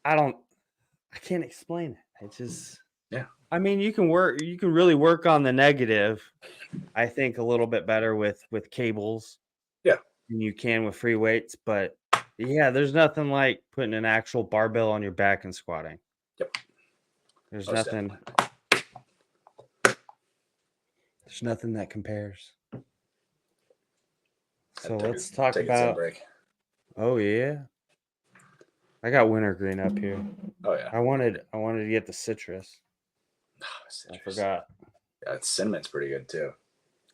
I can't explain it. It's just, Yeah. I mean, you can really work on the negative, I think, a little bit better with cables. Yeah. Than you can with free weights. But yeah, there's nothing like putting an actual barbell on your back and squatting. Yep. There's Most nothing. There's nothing that compares. So let's talk take a Zen about. break. Oh yeah, I got wintergreen up here. Oh yeah. I wanted to get the citrus. Oh, I citrus. forgot. Yeah, cinnamon's pretty good too.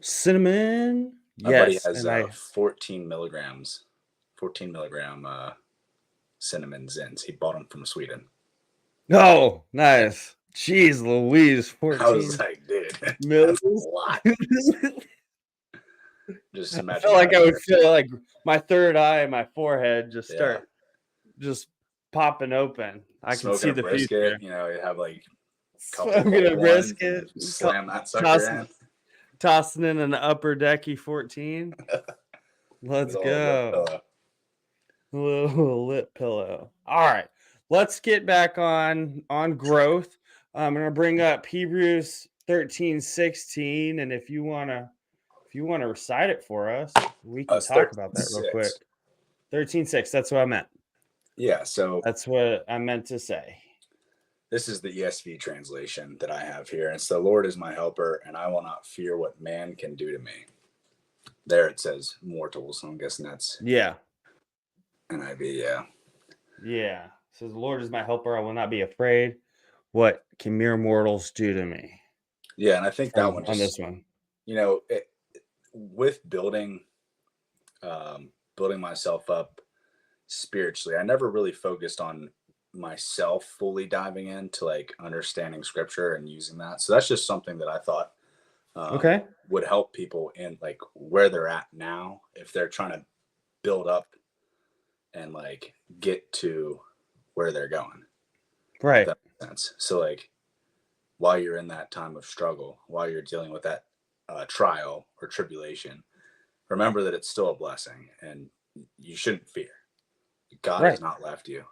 Cinnamon. My buddy Yes, has and 14 milligram cinnamon zins. He bought them from Sweden. oh, nice. Jeez, Louise, I 14 was like, dude, mils. that's a lot. Just I imagine. feel like I that. would feel like my third eye and my forehead just Yeah. start just popping open. I can Smoking see a the brisket, future. you have like a couple Smoking a cold ones, brisket, and slam that sucker in. tossing in an upper decky 14. Let's with a little go. pillow. Little lip pillow. All right, let's get back on growth. I'm gonna bring up Hebrews 13:16, and if you wanna recite it for us, we can It's talk about that real 13:6. quick. 13:6. That's what I meant. Yeah, so That's what I meant to say. this is the ESV translation that I have here. It's the Lord is my helper, and I will not fear what man can do to me. There it says mortals. So I'm guessing that's Yeah. NIV. Yeah. Yeah. It says the Lord is my helper. I will not be afraid. What can mere mortals do to me? Yeah, and I think that one On this just, one. with building myself up spiritually, I never really focused on myself fully diving into like understanding scripture and using that. So that's just something that I thought Okay. would help people in like where they're at now if they're trying to build up and like get to where they're going. Right. If that makes sense. So like while you're in that time of struggle, while you're dealing with that trial or tribulation, remember that it's still a blessing and you shouldn't fear. God has not left you.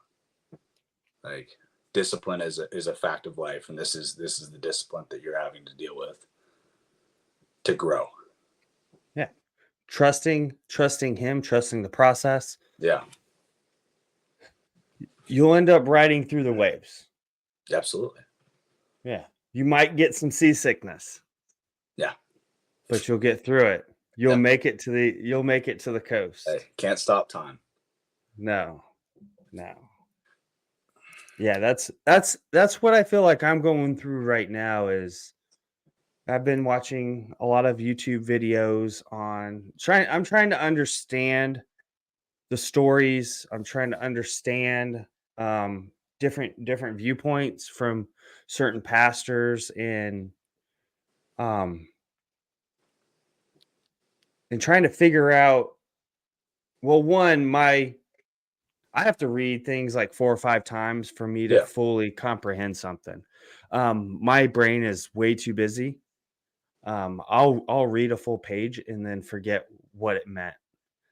Like discipline is a fact of life, and this is the discipline that you're having to deal with to grow. Yeah. Trusting him, trusting the process. Yeah. You'll end up riding through the waves. Absolutely. Yeah. You might get some seasickness, Yeah. but you'll get through it. You'll Yep. make it to the coast. Hey, can't stop time. No. Yeah, that's what I feel like I'm going through right now is I've been watching a lot of YouTube videos on I'm trying to understand the stories. I'm trying to understand different viewpoints from certain pastors um and trying to figure out well I have to read things like 4 or 5 times for me to Yeah. fully comprehend something. My brain is way too busy. I'll read a full page and then forget what it meant,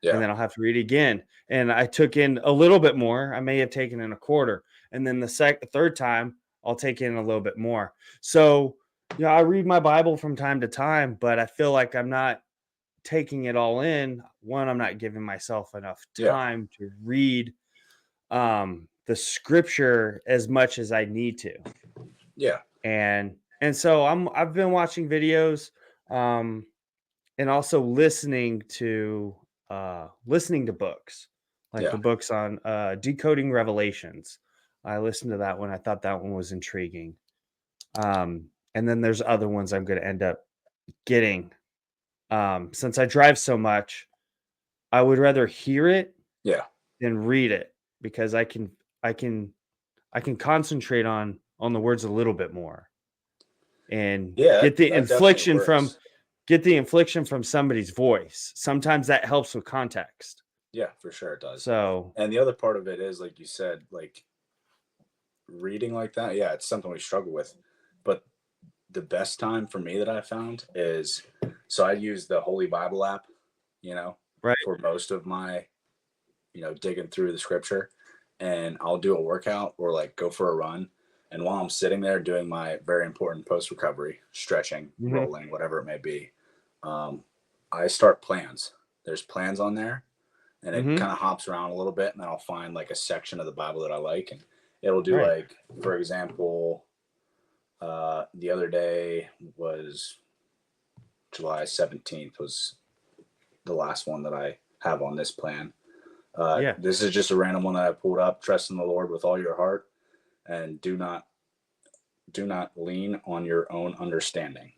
and Yeah. then I'll have to read it again. And I took in a little bit more. I may have taken in a quarter, and then the third time I'll take in a little bit more. So, I read my Bible from time to time, but I feel like I'm not taking it all in. One, I'm not giving myself enough Yeah. time to read the scripture as much as I need to. Yeah. And so I've been watching videos um and also listening to books, like Yeah. the books on decoding revelations. I listened to that one. I thought that one was intriguing. And then there's other ones I'm going to end up getting. Since I drive so much, I would rather hear it Yeah. than read it because I can I can concentrate on the words a little bit more and Yeah. That definitely works. get the inflection from somebody's voice. Sometimes that helps with context. Yeah, for sure it does. So, And the other part of it is, like you said, like reading like that. Yeah, it's something we struggle with. But the best time for me that I found is so I use the Holy Bible app, you know, right. for most of my, digging through the scripture. And I'll do a workout or like go for a run. And while I'm sitting there doing my very important post recovery, stretching, Mhm. rolling, whatever it may be, um, I start plans. There's plans on there and it Mhm. kind of hops around a little bit. And then I'll find like a section of the Bible that I like. And it'll do Right. like, for example, the other day was July 17th was the last one that I have on this plan. Yeah. This is just a random one that I pulled up. Trust in the Lord with all your heart and do not lean on your own understanding.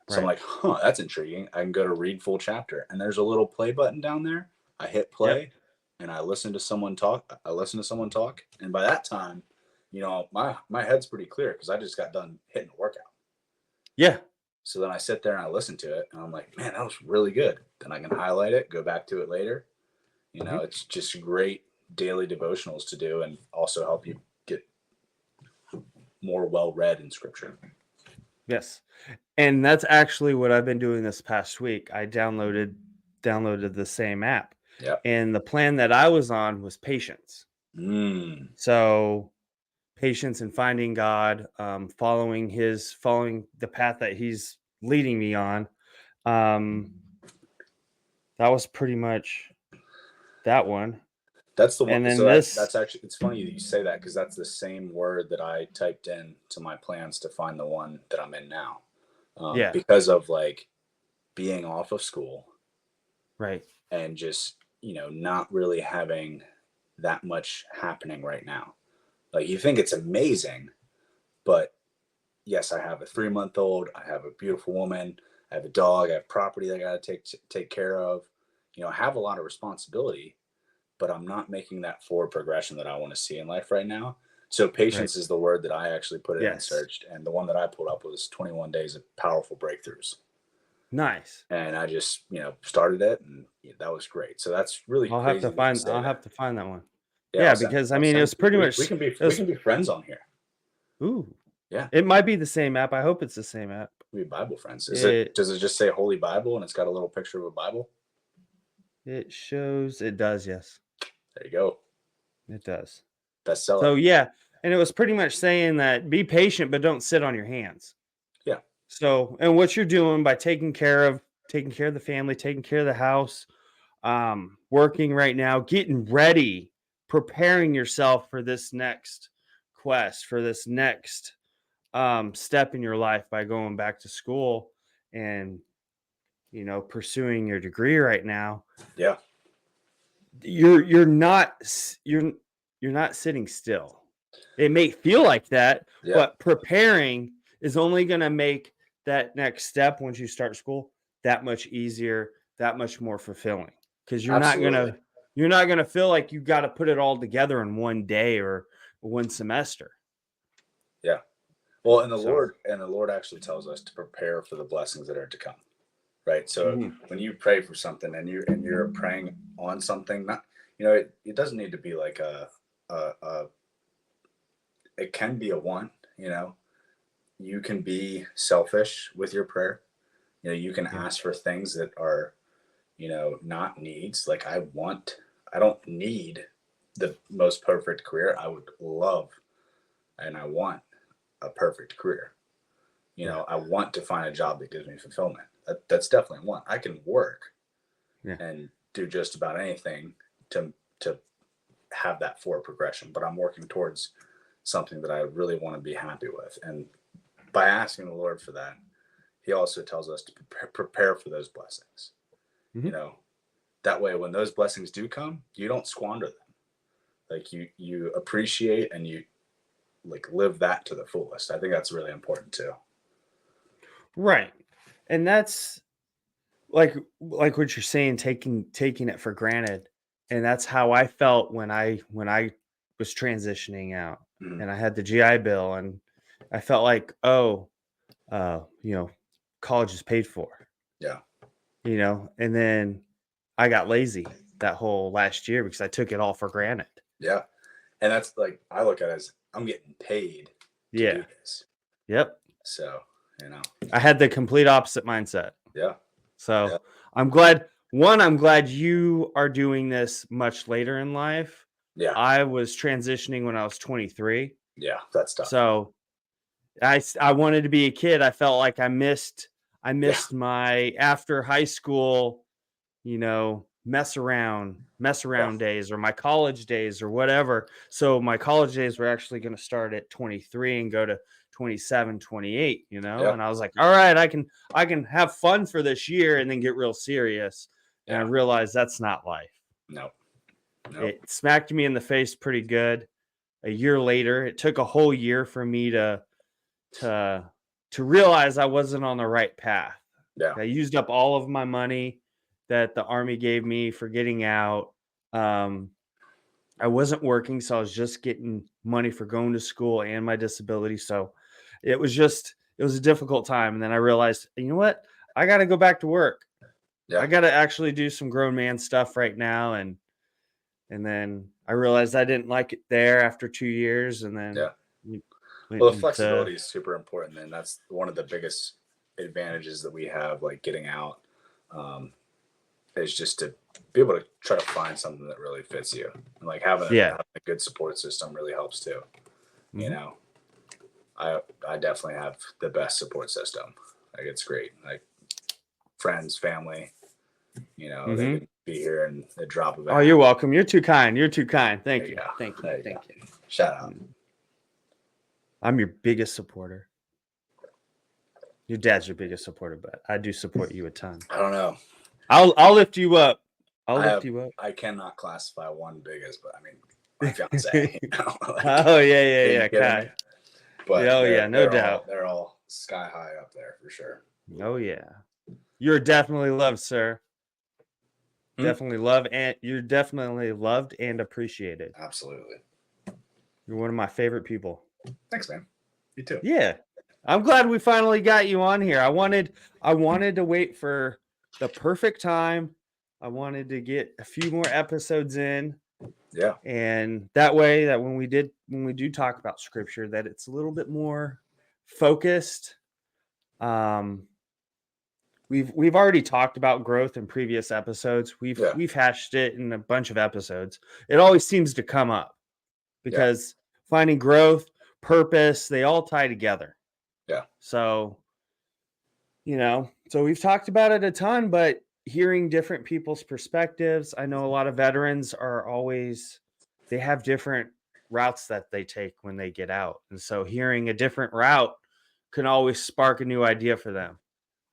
So I'm Right. like, that's intriguing. I can go to read full chapter and there's a little play button down there. I hit Yep. play and I listen to someone talk. And by that time, my head's pretty clear because I just got done hitting a workout. Yeah. So then I sit there and I listen to it and I'm like, man, that was really good. Then I can highlight it, go back to it later. Mhm. It's just great daily devotionals to do and also help you get more well read in scripture. Yes. And that's actually what I've been doing this past week. I downloaded the same app. Yeah. And the plan that I was on was patience. Mm. So patience in finding God, following the path that he's leading me on. Um, that was pretty much that one. That's the one. And then So this, that's actually, it's funny that you say that because that's the same word that I typed in to my plans to find the one that I'm in now. yeah, Because of like being off of school right, and just, not really having that much happening right now. Like you think it's amazing, but yes, I have a 3-month-old. I have a beautiful woman. I have a dog. I have property that I got to take care of. I have a lot of responsibility, but I'm not making that forward progression that I want to see in life right now. So right. patience is the word that I actually put in and Yes. searched, and the one that I pulled up was 21 days of powerful breakthroughs. Nice. And I just started it, and that was great. So that's really crazy that you say I'll that. have to find that one. Yeah, Yeah, because I I'll mean, it send was it to pretty you. much, it We was, can be friends on here. ooh, Yeah, it might be the same app. I hope it's the same app. we be Bible friends. It, Does it just say Holy Bible and it's got a little picture of a Bible? it does. Yes, There you go. it does. Bestseller. So yeah, and it was pretty much saying that be patient, but don't sit on your hands. Yeah. So, and what you're doing by taking care of the family, taking care of the house, working right now, getting ready, preparing yourself for this next quest, for this next step in your life by going back to school and pursuing your degree right now, Yeah. you're not sitting still. It may feel like that, Yeah. but preparing is only going to make that next step once you start school that much easier, that much more fulfilling, because Absolutely. you're not going to feel like you got to put it all together in one day or one semester. Yeah. Well, and the So, Lord actually tells us to prepare for the blessings that are to come. Right. So mhm. when you pray for something and you're praying on something, not, it doesn't need to be like it can be a want, you can be selfish with your prayer. You can Yeah. ask for things that are, not needs. Like I don't need the most perfect career. I would love, and I want a perfect career. Yeah. I want to find a job that gives me fulfillment. That's definitely one. I can work Yeah. and do just about anything to have that forward progression, but I'm working towards something that I really want to be happy with. And by asking the Lord for that, he also tells us to prepare for those blessings. Mhm. That way, when those blessings do come, you don't squander them. Like you appreciate and you like live that to the fullest. I think that's really important too. Right. And that's like what you're saying, taking it for granted. And that's how I felt when I was transitioning out Mhm. and I had the GI Bill, and I felt like, oh, uh, you know, college is paid for, Yeah. and then I got lazy that whole last year because I took it all for granted. Yeah. And that's like, I look at it as I'm getting paid to do Yeah. this. Yep. So, I had the complete opposite mindset. yeah. So Yeah. I'm glad you are doing this much later in life. Yeah. I was transitioning when I was 23. Yeah. That's tough. So I wanted to be a kid. I felt like I missed Yeah. my after high school, mess Yeah. around days, or my college days, or whatever. So my college days were actually going to start at 23 and go to 27, 28, Yeah. and I was like, all right, I can have fun for this year and then get real serious. And I Yeah. realized that's not life. No. No. It smacked me in the face pretty good. A year later, it took a whole year for me to realize I wasn't on the right path. Yeah. I used up all of my money that the Army gave me for getting out. I wasn't working, so I was just getting money for going to school and my disability. So it was a difficult time. And then I realized, you know what? I got to go back to work. Yeah. I got to actually do some grown man stuff right now. And then I realized I didn't like it there after 2 years. And then Yeah. we Well, went the into, flexibility is super important, and that's one of the biggest advantages that we have, like getting out, is just to be able to try to find something that really fits you. And like having yeah. a good support system really helps too. You Mhm. know, I definitely have the best support system. Like it's great. Like friends, family, they Mhm. can be here in the drop of a Oh, hat. you're welcome. You're too kind. You're too kind. There Thank you you. go. Thank you. There you Thank go. you. Shout out. I'm your biggest supporter. Your dad's your biggest supporter, but I do support you a ton. I don't know. I'll lift you up. I'll lift you up. I cannot classify one big as, but I mean, my fiance. Like, Oh yeah, are yeah, you yeah. kidding me? Kai. But Oh yeah, no doubt. they're all sky high up there for sure. Oh yeah. You're definitely loved, sir. You're definitely loved and appreciated. Absolutely. You're one of my favorite people. Thanks, man. You too. Yeah. I'm glad we finally got you on here. I wanted to wait for the perfect time. I wanted to get a few more episodes in. Yeah. And that way that when we do talk about scripture, that it's a little bit more focused. We've already talked about growth in previous episodes. We've hashed it in a bunch of episodes. It always seems to come up because finding growth, purpose, they all tie together. Yeah. So, so we've talked about it a ton, but hearing different people's perspectives, I know a lot of veterans they have different routes that they take when they get out. And so hearing a different route can always spark a new idea for them.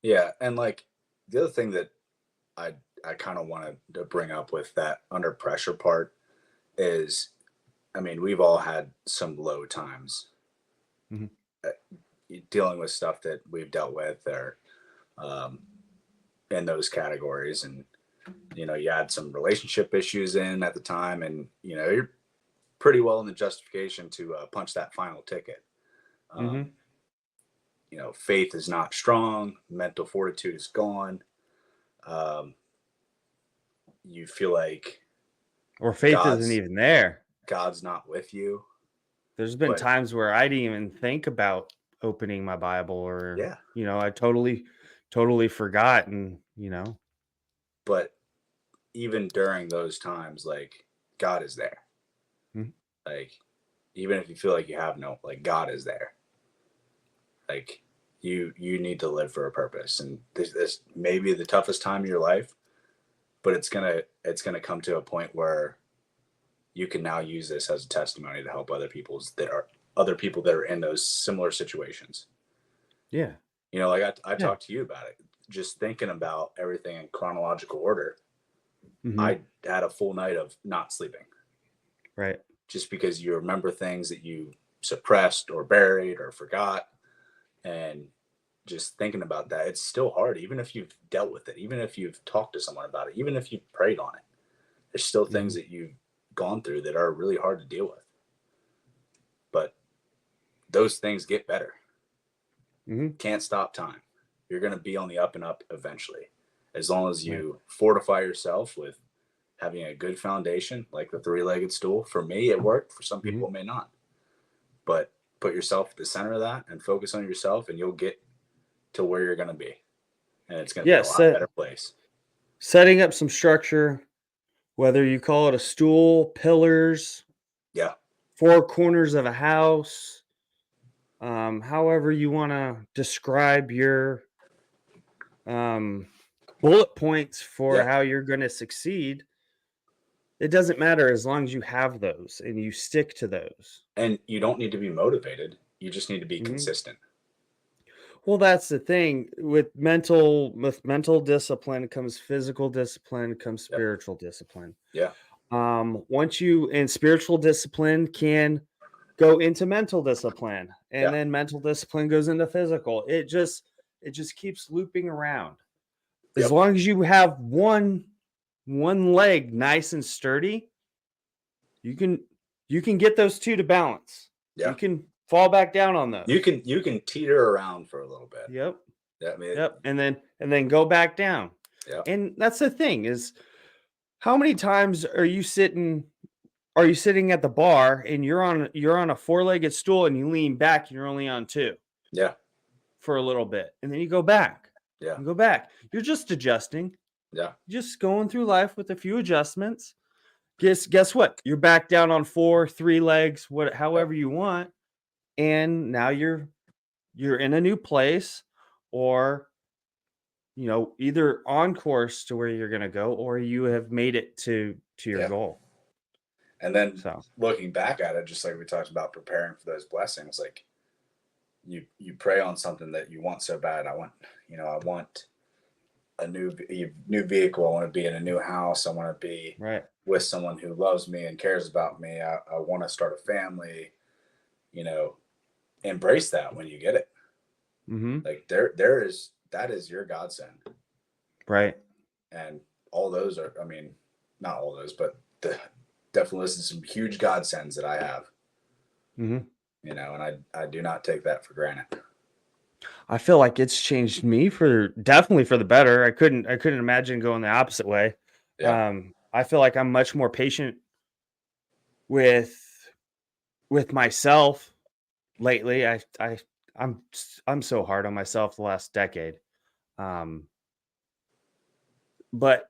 Yeah, and like the other thing that I kind of wanted to bring up with that under pressure part is, I mean, we've all had some low times Mhm. dealing with stuff that we've dealt with or um, in those categories. And, you know, you had some relationship issues in at the time, and, you know, you're pretty well in the justification to punch that final ticket. Mm-hmm. You know, faith is not strong, mental fortitude is gone. Um, you feel like Or faith isn't God's even there. God's not with you. There's been But times where I didn't even think about opening my Bible, or, yeah, I totally forgot. And, but even during those times, like God is there. Mhm. Like even if you feel like you have no, like God is there. Like you need to live for a purpose, and this may be the toughest time of your life, but it's gonna come to a point where you can now use this as a testimony to help other people that are in those similar situations. Yeah. You know, like I Yeah. talked to you about it, just thinking about everything in chronological order. Hmm. I had a full night of not sleeping Right. just because you remember things that you suppressed or buried or forgot. And just thinking about that, it's still hard, even if you've dealt with it, even if you've talked to someone about it, even if you've prayed on it. There's still Hmm. things that you've gone through that are really hard to deal with. But those things get better. Hmm. Can't stop time. You're going to be on the up and up eventually. As long as Right. you fortify yourself with having a good foundation, like the three-legged stool. For me, it worked. For some Hmm. people, it may not. But put yourself at the center of that and focus on yourself, and you'll get to where you're going to be. And it's going to be a Yes. lot better place. Setting up some structure, whether you call it a stool, pillars, Yeah. four corners of a house, however you want to describe your um, bullet points for Yeah. how you're going to succeed. It doesn't matter as long as you have those and you stick to those. And you don't need to be motivated. You just need to be Mhm. consistent. Well, that's the thing with mental discipline comes physical discipline, comes Yep. spiritual discipline. Yeah. Once you and spiritual discipline can go into mental discipline, and Yeah. then mental discipline goes into physical. It just keeps looping around. As Yep. long as you have one leg nice and sturdy, you can get those two to balance. You Yeah. can fall back down on those. You can teeter around for a little bit. Yep. Yeah, I mean, Yep. And then go back down. yeah. And that's the thing is, how many times are you sitting at the bar and you're on a four-legged stool and you lean back and you're only on two Yeah. for a little bit, and then you go back. Yeah. You go back. You're just adjusting. Yeah. Just going through life with a few adjustments. Guess what? You're back down on four, three legs, Yeah. however you want, and now you're in a new place, or either on course to where you're going to go, or you have made it to your Yeah. goal. And then So, looking back at it, just like we talked about preparing for those blessings, like you pray on something that you want so bad. I want a new vehicle. I want to be in a new house. I want to be right. with someone who loves me and cares about me. I want to start a family. You know, embrace that when you get it. Mhm. Like that is your godsend. Right. And all those are, I mean, not all those, but definitely listen to some huge godsends that I have. Mhm. You know, and I do not take that for granted. I feel like it's changed me for definitely for the better. I couldn't imagine going the opposite way. Yeah. I feel like I'm much more patient with myself lately. I'm so hard on myself the last decade. Um, but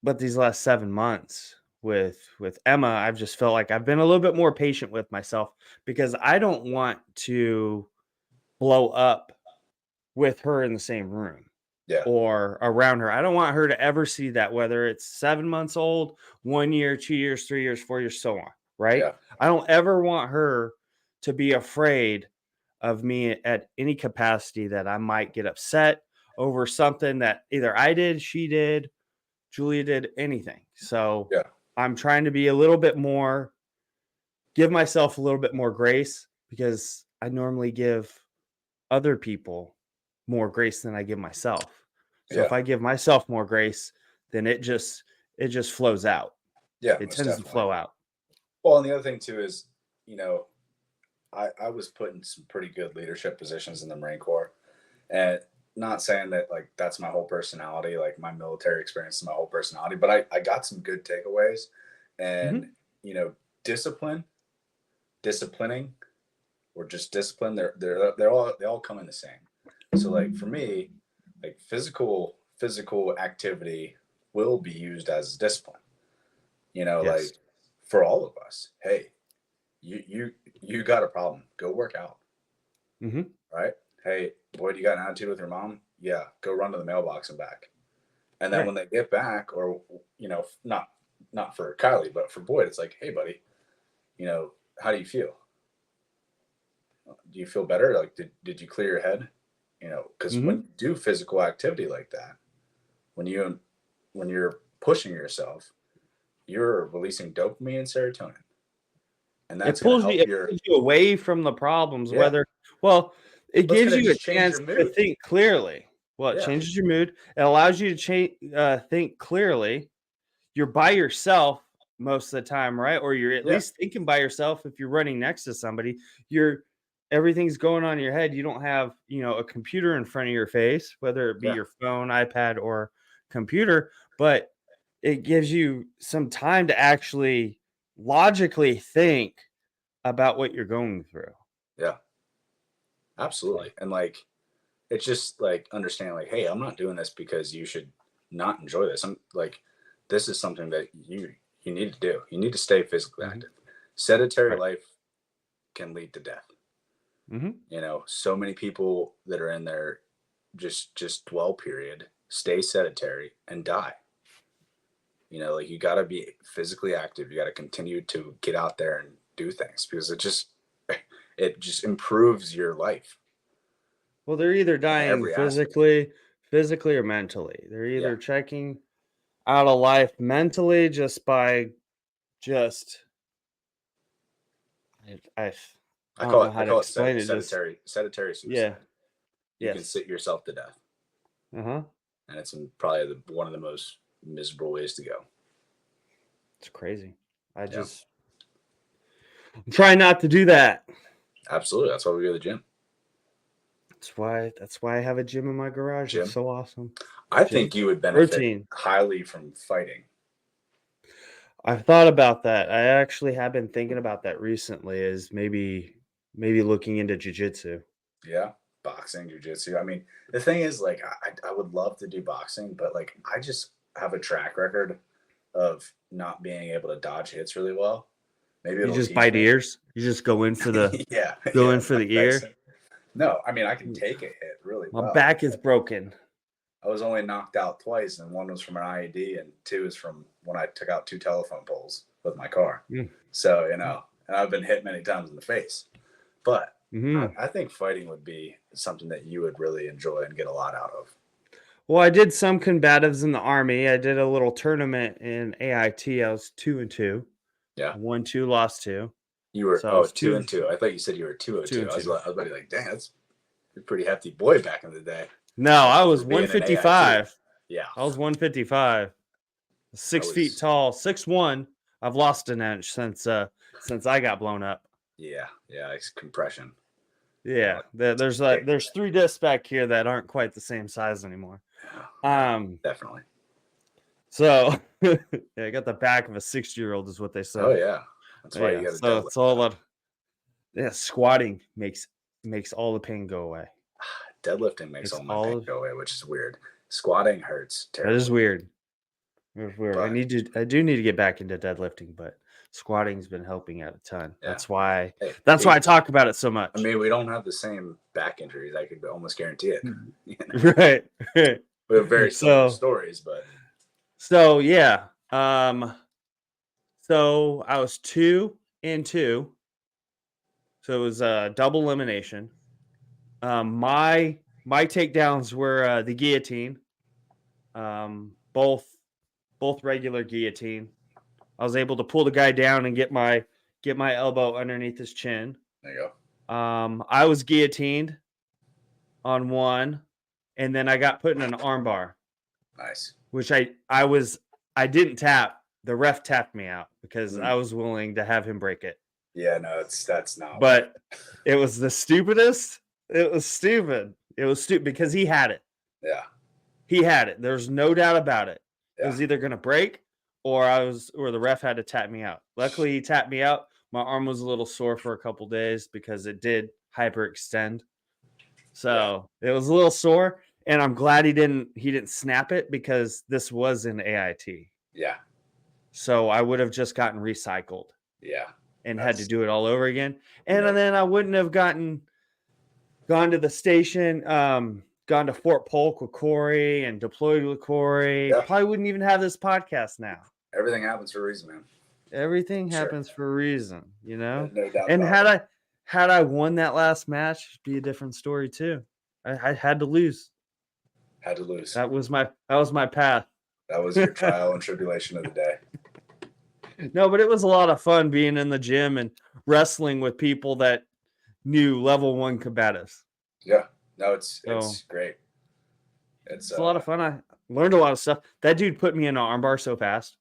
these last 7 months with Emma, I've just felt like I've been a little bit more patient with myself, because I don't want to blow up with her in the same room Yeah. or around her. I don't want her to ever see that, whether it's 7 months old, 1 year, 2 years, 3 years, 4 years, so on. right? Yeah. I don't ever want her to be afraid of me at any capacity that I might get upset over something that either I did, she did, Julia did, anything. So Yeah. I'm trying to be a little bit more, give myself a little bit more grace, because I normally give other people more grace than I give myself. So if Yeah. I give myself more grace, then it just flows out. Yeah. It Most tends to definitely. flow out. Well, and the other thing too is, you know, I was put in some pretty good leadership positions in the Marine Corps. And not saying that like that's my whole personality, like my military experience is my whole personality, but I got some good takeaways. And, Mhm. you know, disciplining, or just discipline, they all come in the same. So like for me, like physical activity will be used as discipline. You know, Yes. like for all of us, hey, you got a problem, go work out, Mhm. right? Hey, boy, do you got an attitude with your mom? Yeah, go run to the mailbox and back. And then Right. when they get back, or you know, not for Kylie, but for Boyd, it's like, hey, buddy, you know, how do you feel? Do you feel better? Like, did you clear your head? You know, because when Mhm. you do physical activity like that, when you're pushing yourself, you're releasing dopamine and serotonin, and that's going to help It your pulls you away from the problems, yeah. whether, well, it But it's gives going to you a just change chance your to mood. think clearly. Well, it Yeah, changes your mood. It allows you to think clearly. You're by yourself most of the time, right? Or you're at yeah, least thinking by yourself. If you're running next to somebody, you're everything's going on in your head. You don't have, a computer in front of your face, whether it be yeah, your phone, iPad, or computer, but it gives you some time to actually logically think about what you're going through. yeah. So, Absolutely. And like, it's just like understanding, like, hey, I'm not doing this because you should not enjoy this. I'm like, this is something that you need to do. You need to stay physically mhm, active. Sedentary right. life can lead to death. Mhm. You know, so many people that are in their just dwell period stay sedentary and die. You know, like you got to be physically active. You got to continue to get out there and do things because it just improves your life Well, they're either in dying every aspect. physically or mentally. They're Yeah. either checking out of life mentally just by just I I don't call know it I how to call it explain it. Just sedentary yeah, suicide. You can yes, sit yourself to death, uh-huh. and it's probably one of the most miserable ways to go. It's crazy. Yeah, I'm trying not to do that. absolutely. That's why we go to the gym. That's why I have a gym in my garage. It's Gym. so awesome. I Gym think you would benefit routine. highly from fighting. I've thought about that. I actually have been thinking about that recently. Is maybe looking into jujitsu. Yeah, boxing, jujitsu. I mean, the thing is, like, I would love to do boxing, but like, I just have a track record of not being able to dodge hits really well. Maybe You it'll just teach bite me. ears. You just Yeah, go yeah, in for Mike the ear. Tyson. No, I mean, I can take a hit really My well. back is broken. I was only knocked out twice, and one was from an IED, and two is from when I took out two telephone poles with my car. Mm. So, you know, and I've been hit many times in the face. But Mhm. I think fighting would be something that you would really enjoy and get a lot out of. Well, I did some combatives in the army. I did a little tournament in AIT. I was 2-2. Yeah. I won 2, lost 2. You were, So I oh, was two 2 and two. I thought you said you were 2 202. and I was, 2. I was about to be like, dang, that's a pretty hefty boy back in the day No, I for was being an AIT. 155. Yeah. I was 155. I 6 feet was, tall, 6'1". I've lost an inch since I got blown up. yeah, yeah, it's compression. You know, Yeah, like, hey, there's 3 discs back here that aren't quite the same size anymore. yeah, yeah, Um, definitely. so yeah, I got the back of a 60-year-old is what they Oh, say. yeah. That's why you Yeah, got to so deadlift, it's all though. about, yeah, squatting makes all the pain go away. Deadlifting makes Makes all my pain all of go away, which is weird. Squatting hurts That is terribly, weird. It's weird. but I do need to get back into deadlifting, but squatting's been helping out a ton. yeah. Hey, That's why I talk about it so I much. mean, we don't have the same back injuries. I could almost guarantee it. Mm. You know, Right. Right. we have very similar So stories, but so yeah. So I was 2. and 2. So it was a double elimination. My takedowns were the guillotine. Both regular guillotine. I was able to pull the guy down and get my elbow underneath his chin. There you go. I was guillotined on one, and then I got put in an armbar. Nice. Which I didn't tap. The ref tapped me out because I was willing to have him break it. Yeah, no, that's not. But it was the stupidest. It was stupid. It was stupid because he had it. Yeah. He had it. There's no doubt about it. Yeah. It was either going to break or the ref had to tap me out. Luckily, he tapped me out. My arm was a little sore for a couple days because it did hyperextend. So it was a little sore, and I'm glad he didn't snap it because this was an AIT. Yeah. So I would have just gotten recycled. Yeah. And had to do it all over again. And then I wouldn't have gone to the station, gone to Fort Polk with Corey and deployed with Corey. Yeah. Probably wouldn't even have this podcast now. Everything happens for a reason, man. Everything happens for a reason, you know? No doubt. And had I won that last match, it'd be a different story too. I had to lose. Had to lose. That was my path. That was your trial and tribulation of the day. No, but it was a lot of fun being in the gym and wrestling with people that knew level 1 combatives. Yeah. No, it's great. It's a lot of fun. I learned a lot of stuff. That dude put me in an armbar so fast.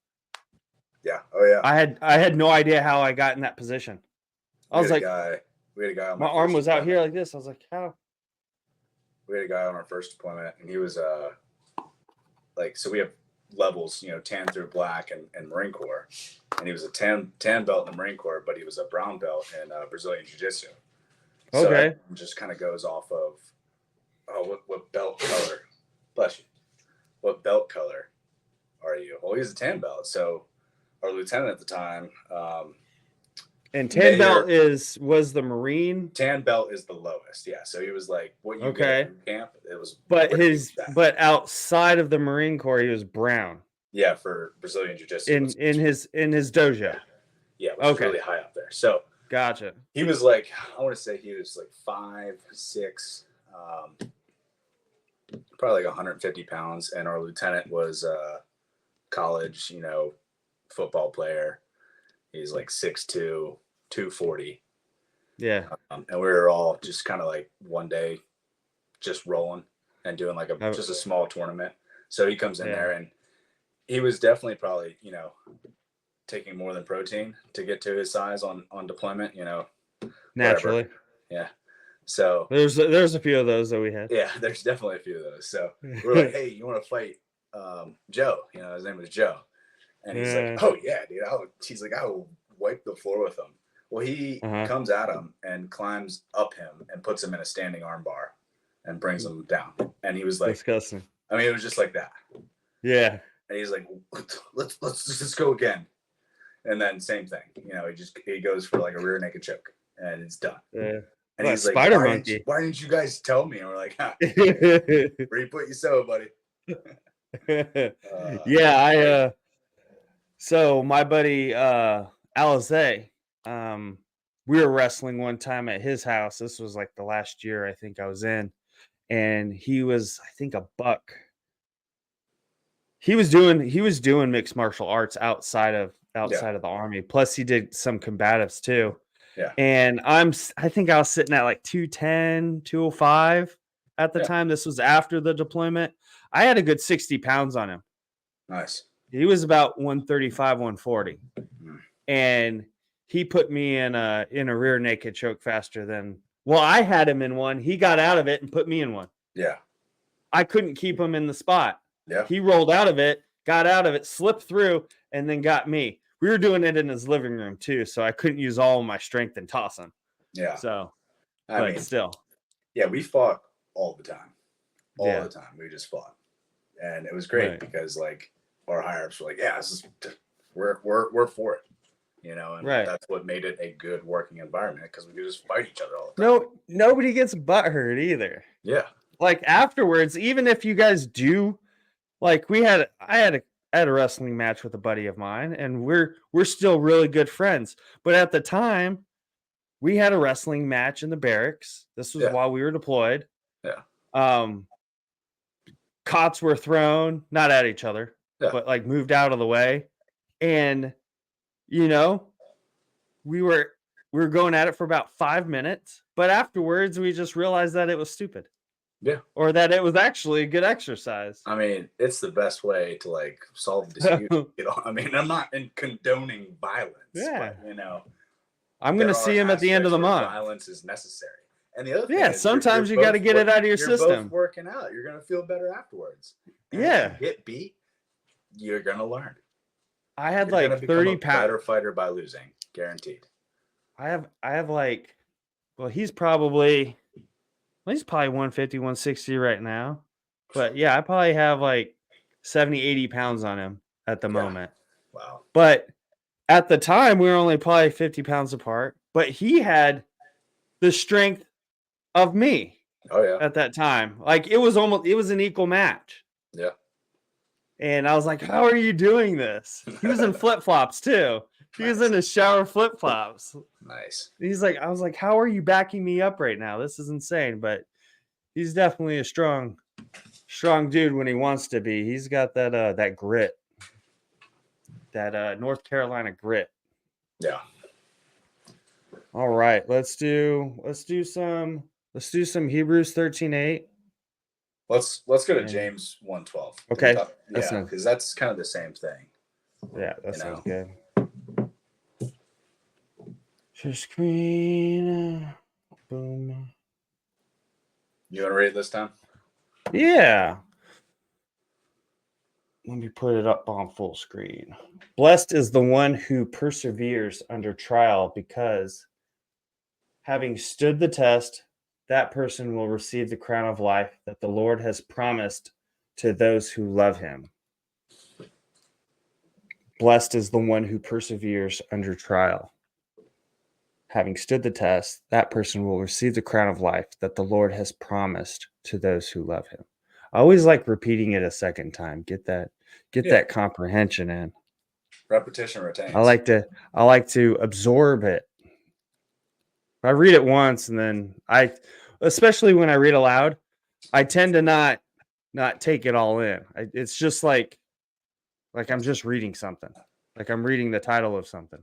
Yeah. Oh yeah. I had no idea how I got in that position. I was like, we had a guy on my arm was out here like this. I was like, how? We had a guy on our first deployment, and he was so we have levels, tan through black and Marine Corps, and he was a tan belt in the Marine Corps, but he was a brown belt in Brazilian Jiu-Jitsu. So okay. it just kind of goes off of what belt color? Bless you. What belt color are you? Well, he's a tan belt. So our lieutenant at the time. And tan belt was the Marine. Tan belt is the lowest. Yeah. So he was like, what you get in camp? It was. But outside of the Marine Corps, he was brown. Yeah, for Brazilian Jiu-Jitsu. In his dojo. Yeah, which is really high up there. So gotcha. He was like, I want to say he was like 5'6", probably like 150 pounds, and our lieutenant was college, football player. He's like 6'2", 240. Yeah. And we were all just kind of like one day just rolling and doing like just a small tournament. So he comes in there, and he was definitely probably, taking more than protein to get to his size on deployment, naturally. Whatever. Yeah. So there's a few of those that we had. Yeah, there's definitely a few of those. So we're like, hey, you want to fight Joe? His name was Joe. And he's like, oh yeah, dude. He's like, I will wipe the floor with him. Well, he comes at him and climbs up him and puts him in a standing arm bar and brings him down. And he was like, disgusting. I mean, it was just like that. Yeah. And he's like, let's just go again. And then same thing, he goes for like a rear naked choke, and it's done. Yeah. And he's like, spider monkey. Why didn't you guys tell me? And we're like, where you put your soul, buddy? Yeah, so my buddy Alize, we were wrestling one time at his house. This was like the last year I think I was in, and he was, I think, a buck. He was doing mixed martial arts outside of the Army. Plus he did some combatives too. Yeah. And I think I was sitting at like 210, 205 at the time. This was after the deployment. I had a good 60 pounds on him. Nice. He was about 135, 140. And he put me in a rear naked choke faster than, well, I had him in one. He got out of it and put me in one. Yeah. I couldn't keep him in the spot. Yeah. He rolled out of it, got out of it, slipped through, and then got me. We were doing it in his living room too, so I couldn't use all of my strength and toss him. Yeah. So, I mean, still. Yeah, we fought all the time. All the time. We just fought. And it was great because like our higher ups were like, yeah, we're for it. And that's what made it a good working environment, because we could just fight each other all the time. No, nobody gets butthurt either. Yeah. Like afterwards, even if you guys do, like I had I had a wrestling match with a buddy of mine, and we're still really good friends. But at the time, we had a wrestling match in the barracks. This was Yeah. while we were deployed. Yeah. Cots were thrown, not at each other, Yeah. but like moved out of the way. And you know, we were going at it for about 5 minutes, but afterwards we just realized that it was stupid. Yeah. Or that it was actually a good exercise. I mean, it's the best way to like solve disputes. You know, I mean, I'm not condoning violence. Yeah. But, you know, I'm going to see him at the end of the month. Violence is necessary. And the other thing is sometimes you got to get it out of your system. You're both working out. You're going to feel better afterwards. And if you get beat, you're going to learn. I had like 30 pounds. Better fighter by losing, guaranteed. I have like, well, he's probably 150, 160 right now. But yeah, I probably have like 70, 80 pounds on him at the moment. Wow. But at the time, we were only probably 50 pounds apart. But he had the strength of me. Oh, yeah. At that time. Like it was an equal match. Yeah. And I was like, how are you doing this? He was in flip-flops too. He was in his shower flip-flops. Nice. I was like, how are you backing me up right now? This is insane. But he's definitely a strong dude when he wants to be. He's got that grit. That North Carolina grit. Yeah. All right. Let's do some Hebrews 13:8. Let's go to James 1:12. Okay. Yeah, because that's kind of the same thing. Yeah, that sounds good. Share screen. Boom. You want to read it this time? Yeah. Let me put it up on full screen. Blessed is the one who perseveres under trial, because having stood the test, that person will receive the crown of life that the Lord has promised to those who love him. Blessed is the one who perseveres under trial. Having stood the test, that person will receive the crown of life that the Lord has promised to those who love him. I always like repeating it a second time. Get that comprehension in. Repetition retains. I like to absorb it. I read it once, and then especially when I read aloud, I tend to not take it all in. It's just like I'm just reading something. Like I'm reading the title of something.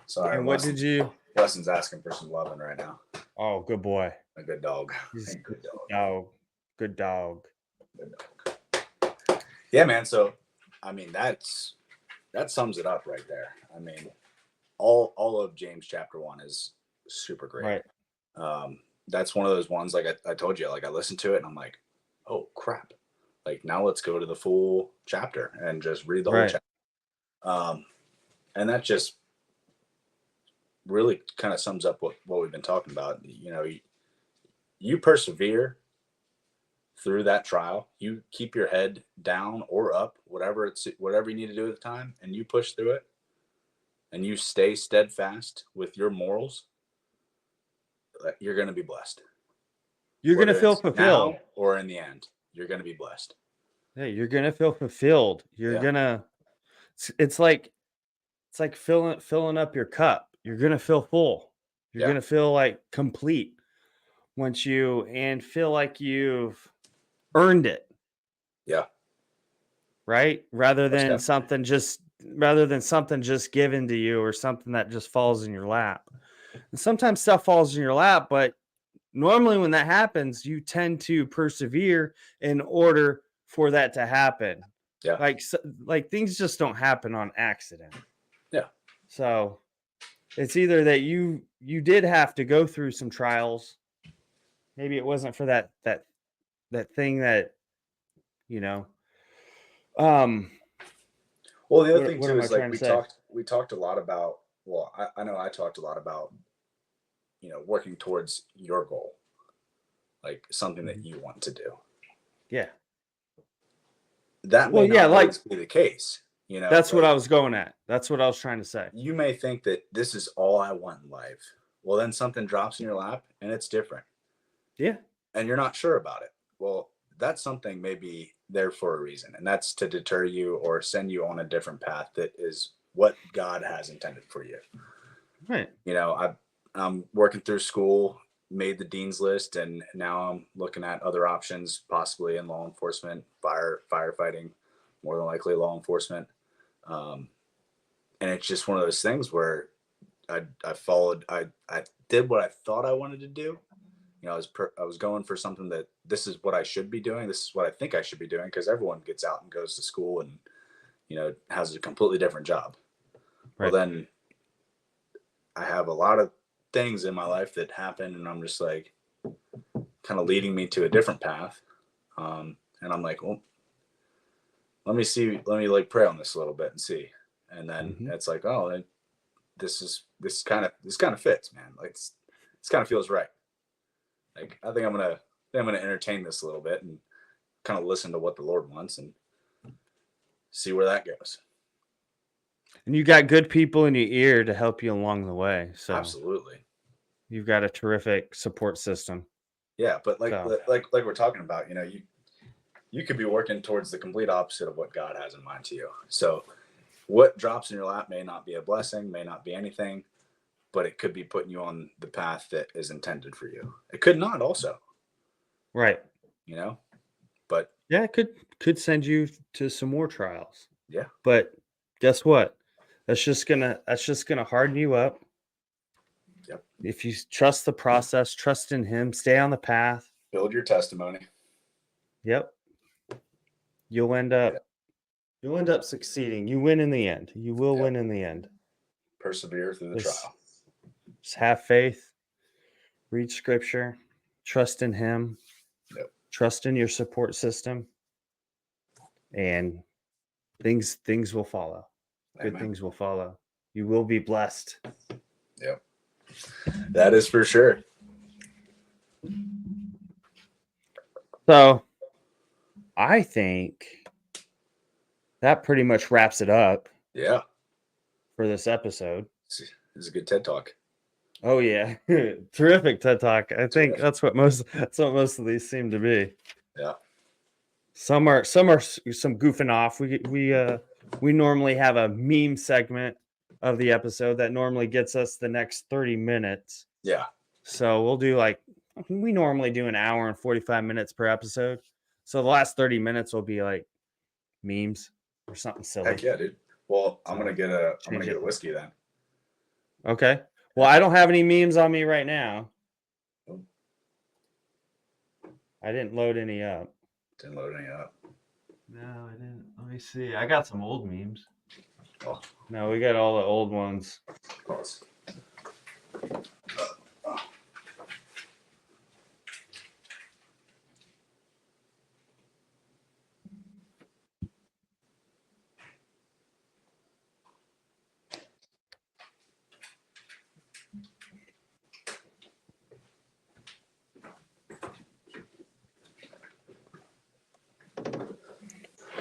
Sorry. And what did you? Weston's asking for some loving right now. Oh, good boy. A good dog. He's a good dog. Oh, good dog. Good dog. Yeah, man. So, I mean, that sums it up right there. I mean, all of James chapter 1 is super great. Right. That's one of those ones, like I told you, like I listened to it and I'm like, oh crap. Like now let's go to the full chapter and just read the whole chapter. And that just really kind of sums up what we've been talking about. You know, you persevere through that trial. You keep your head down or up, whatever you need to do at the time, and you push through it, and you stay steadfast with your morals. You're going to be blessed. You're going to feel fulfilled, or in the end, you're going to be blessed. Yeah, you're going to feel fulfilled. You're gonna. It's like filling up your cup. You're going to feel full. You're going to feel like complete once and feel like you've earned it. Yeah. Right? Rather than something just given to you, or something that just falls in your lap. And sometimes stuff falls in your lap, but normally when that happens, you tend to persevere in order for that to happen. Yeah. Like things just don't happen on accident. Yeah. So it's either that you did have to go through some trials. Maybe it wasn't for that thing that, you know. Well, the other thing too is like we talked a lot about. Well, I know I talked a lot about, you know, working towards your goal, like something that you want to do. Yeah. That may not always be the case. You know, that's what I was going at. That's what I was trying to say. You may think that this is all I want in life. Well, then something drops in your lap and it's different. Yeah. And you're not sure about it. Well, that's something maybe there for a reason, and that's to deter you or send you on a different path that is what God has intended for you. Right. You know, I'm working through school, made the dean's list, and now I'm looking at other options, possibly in law enforcement, firefighting, more than likely law enforcement. And it's just one of those things where I did what I thought I wanted to do. You know, I was going for something that this is what I should be doing. This is what I think I should be doing, because everyone gets out and goes to school and, you know, has a completely different job. Right. Well, then I have a lot of things in my life that happen, and I'm just like kind of leading me to a different path. And I'm like, well, let me like pray on this a little bit and see. And then it's like, oh, this kind of fits, man. Like this kind of feels right. Like I think I'm gonna entertain this a little bit and kind of listen to what the Lord wants and see where that goes. And you got good people in your ear to help you along the way. So Absolutely. you've got a terrific support system. Yeah, but like So. like we're talking about, you know, you could be working towards the complete opposite of what God has in mind to you. So what drops in your lap may not be a blessing, may not be anything, but it could be putting you on the path that is intended for you. It could not also. Right. You know? But yeah, it could send you to some more trials. Yeah. But guess what? That's just gonna harden you up. Yep. If you trust the process, trust in him, stay on the path. Build your testimony. Yep. You'll end up succeeding. You win in the end. You will win in the end. Persevere through the trial. Just have faith. Read scripture. Trust in him. Yep. Trust in your support system. And things will follow. Amen. Good things will follow. You will be blessed. Yep. That is for sure. So I think that pretty much wraps it up. Yeah. For this episode. It's a good TED Talk. Oh yeah. Terrific TED Talk. I think that's what most of these seem to be. Yeah. Some are some goofing off. We normally have a meme segment of the episode that normally gets us the next 30 minutes. Yeah. So we'll do we normally do an hour and 45 minutes per episode. So the last 30 minutes will be like memes or something silly. Heck yeah, dude. Well, I'm gonna get a whiskey then. Okay. Well, I don't have any memes on me right now. I didn't load any up. Didn't load any up. No, I didn't. Let me see. I got some old memes. Oh. No, we got all the old ones. Pause.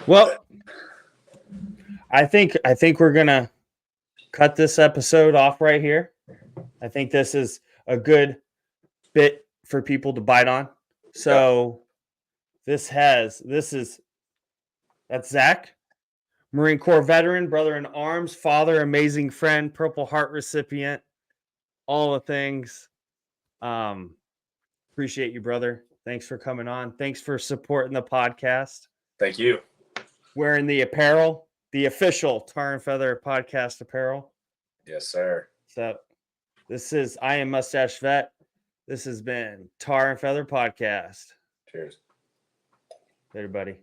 Well, I think we're gonna cut this episode off right here. I think this is a good bit for people to bite on. So that's Zach, Marine Corps veteran, brother in arms, father, amazing friend, Purple Heart recipient, all the things. Appreciate you, brother. Thanks for coming on. Thanks for supporting the podcast. Thank you. Wearing the apparel, the official Tar and Feather podcast apparel. Yes, sir. So I am Mustache Vet. This has been Tar and Feather Podcast. Cheers. Later, buddy.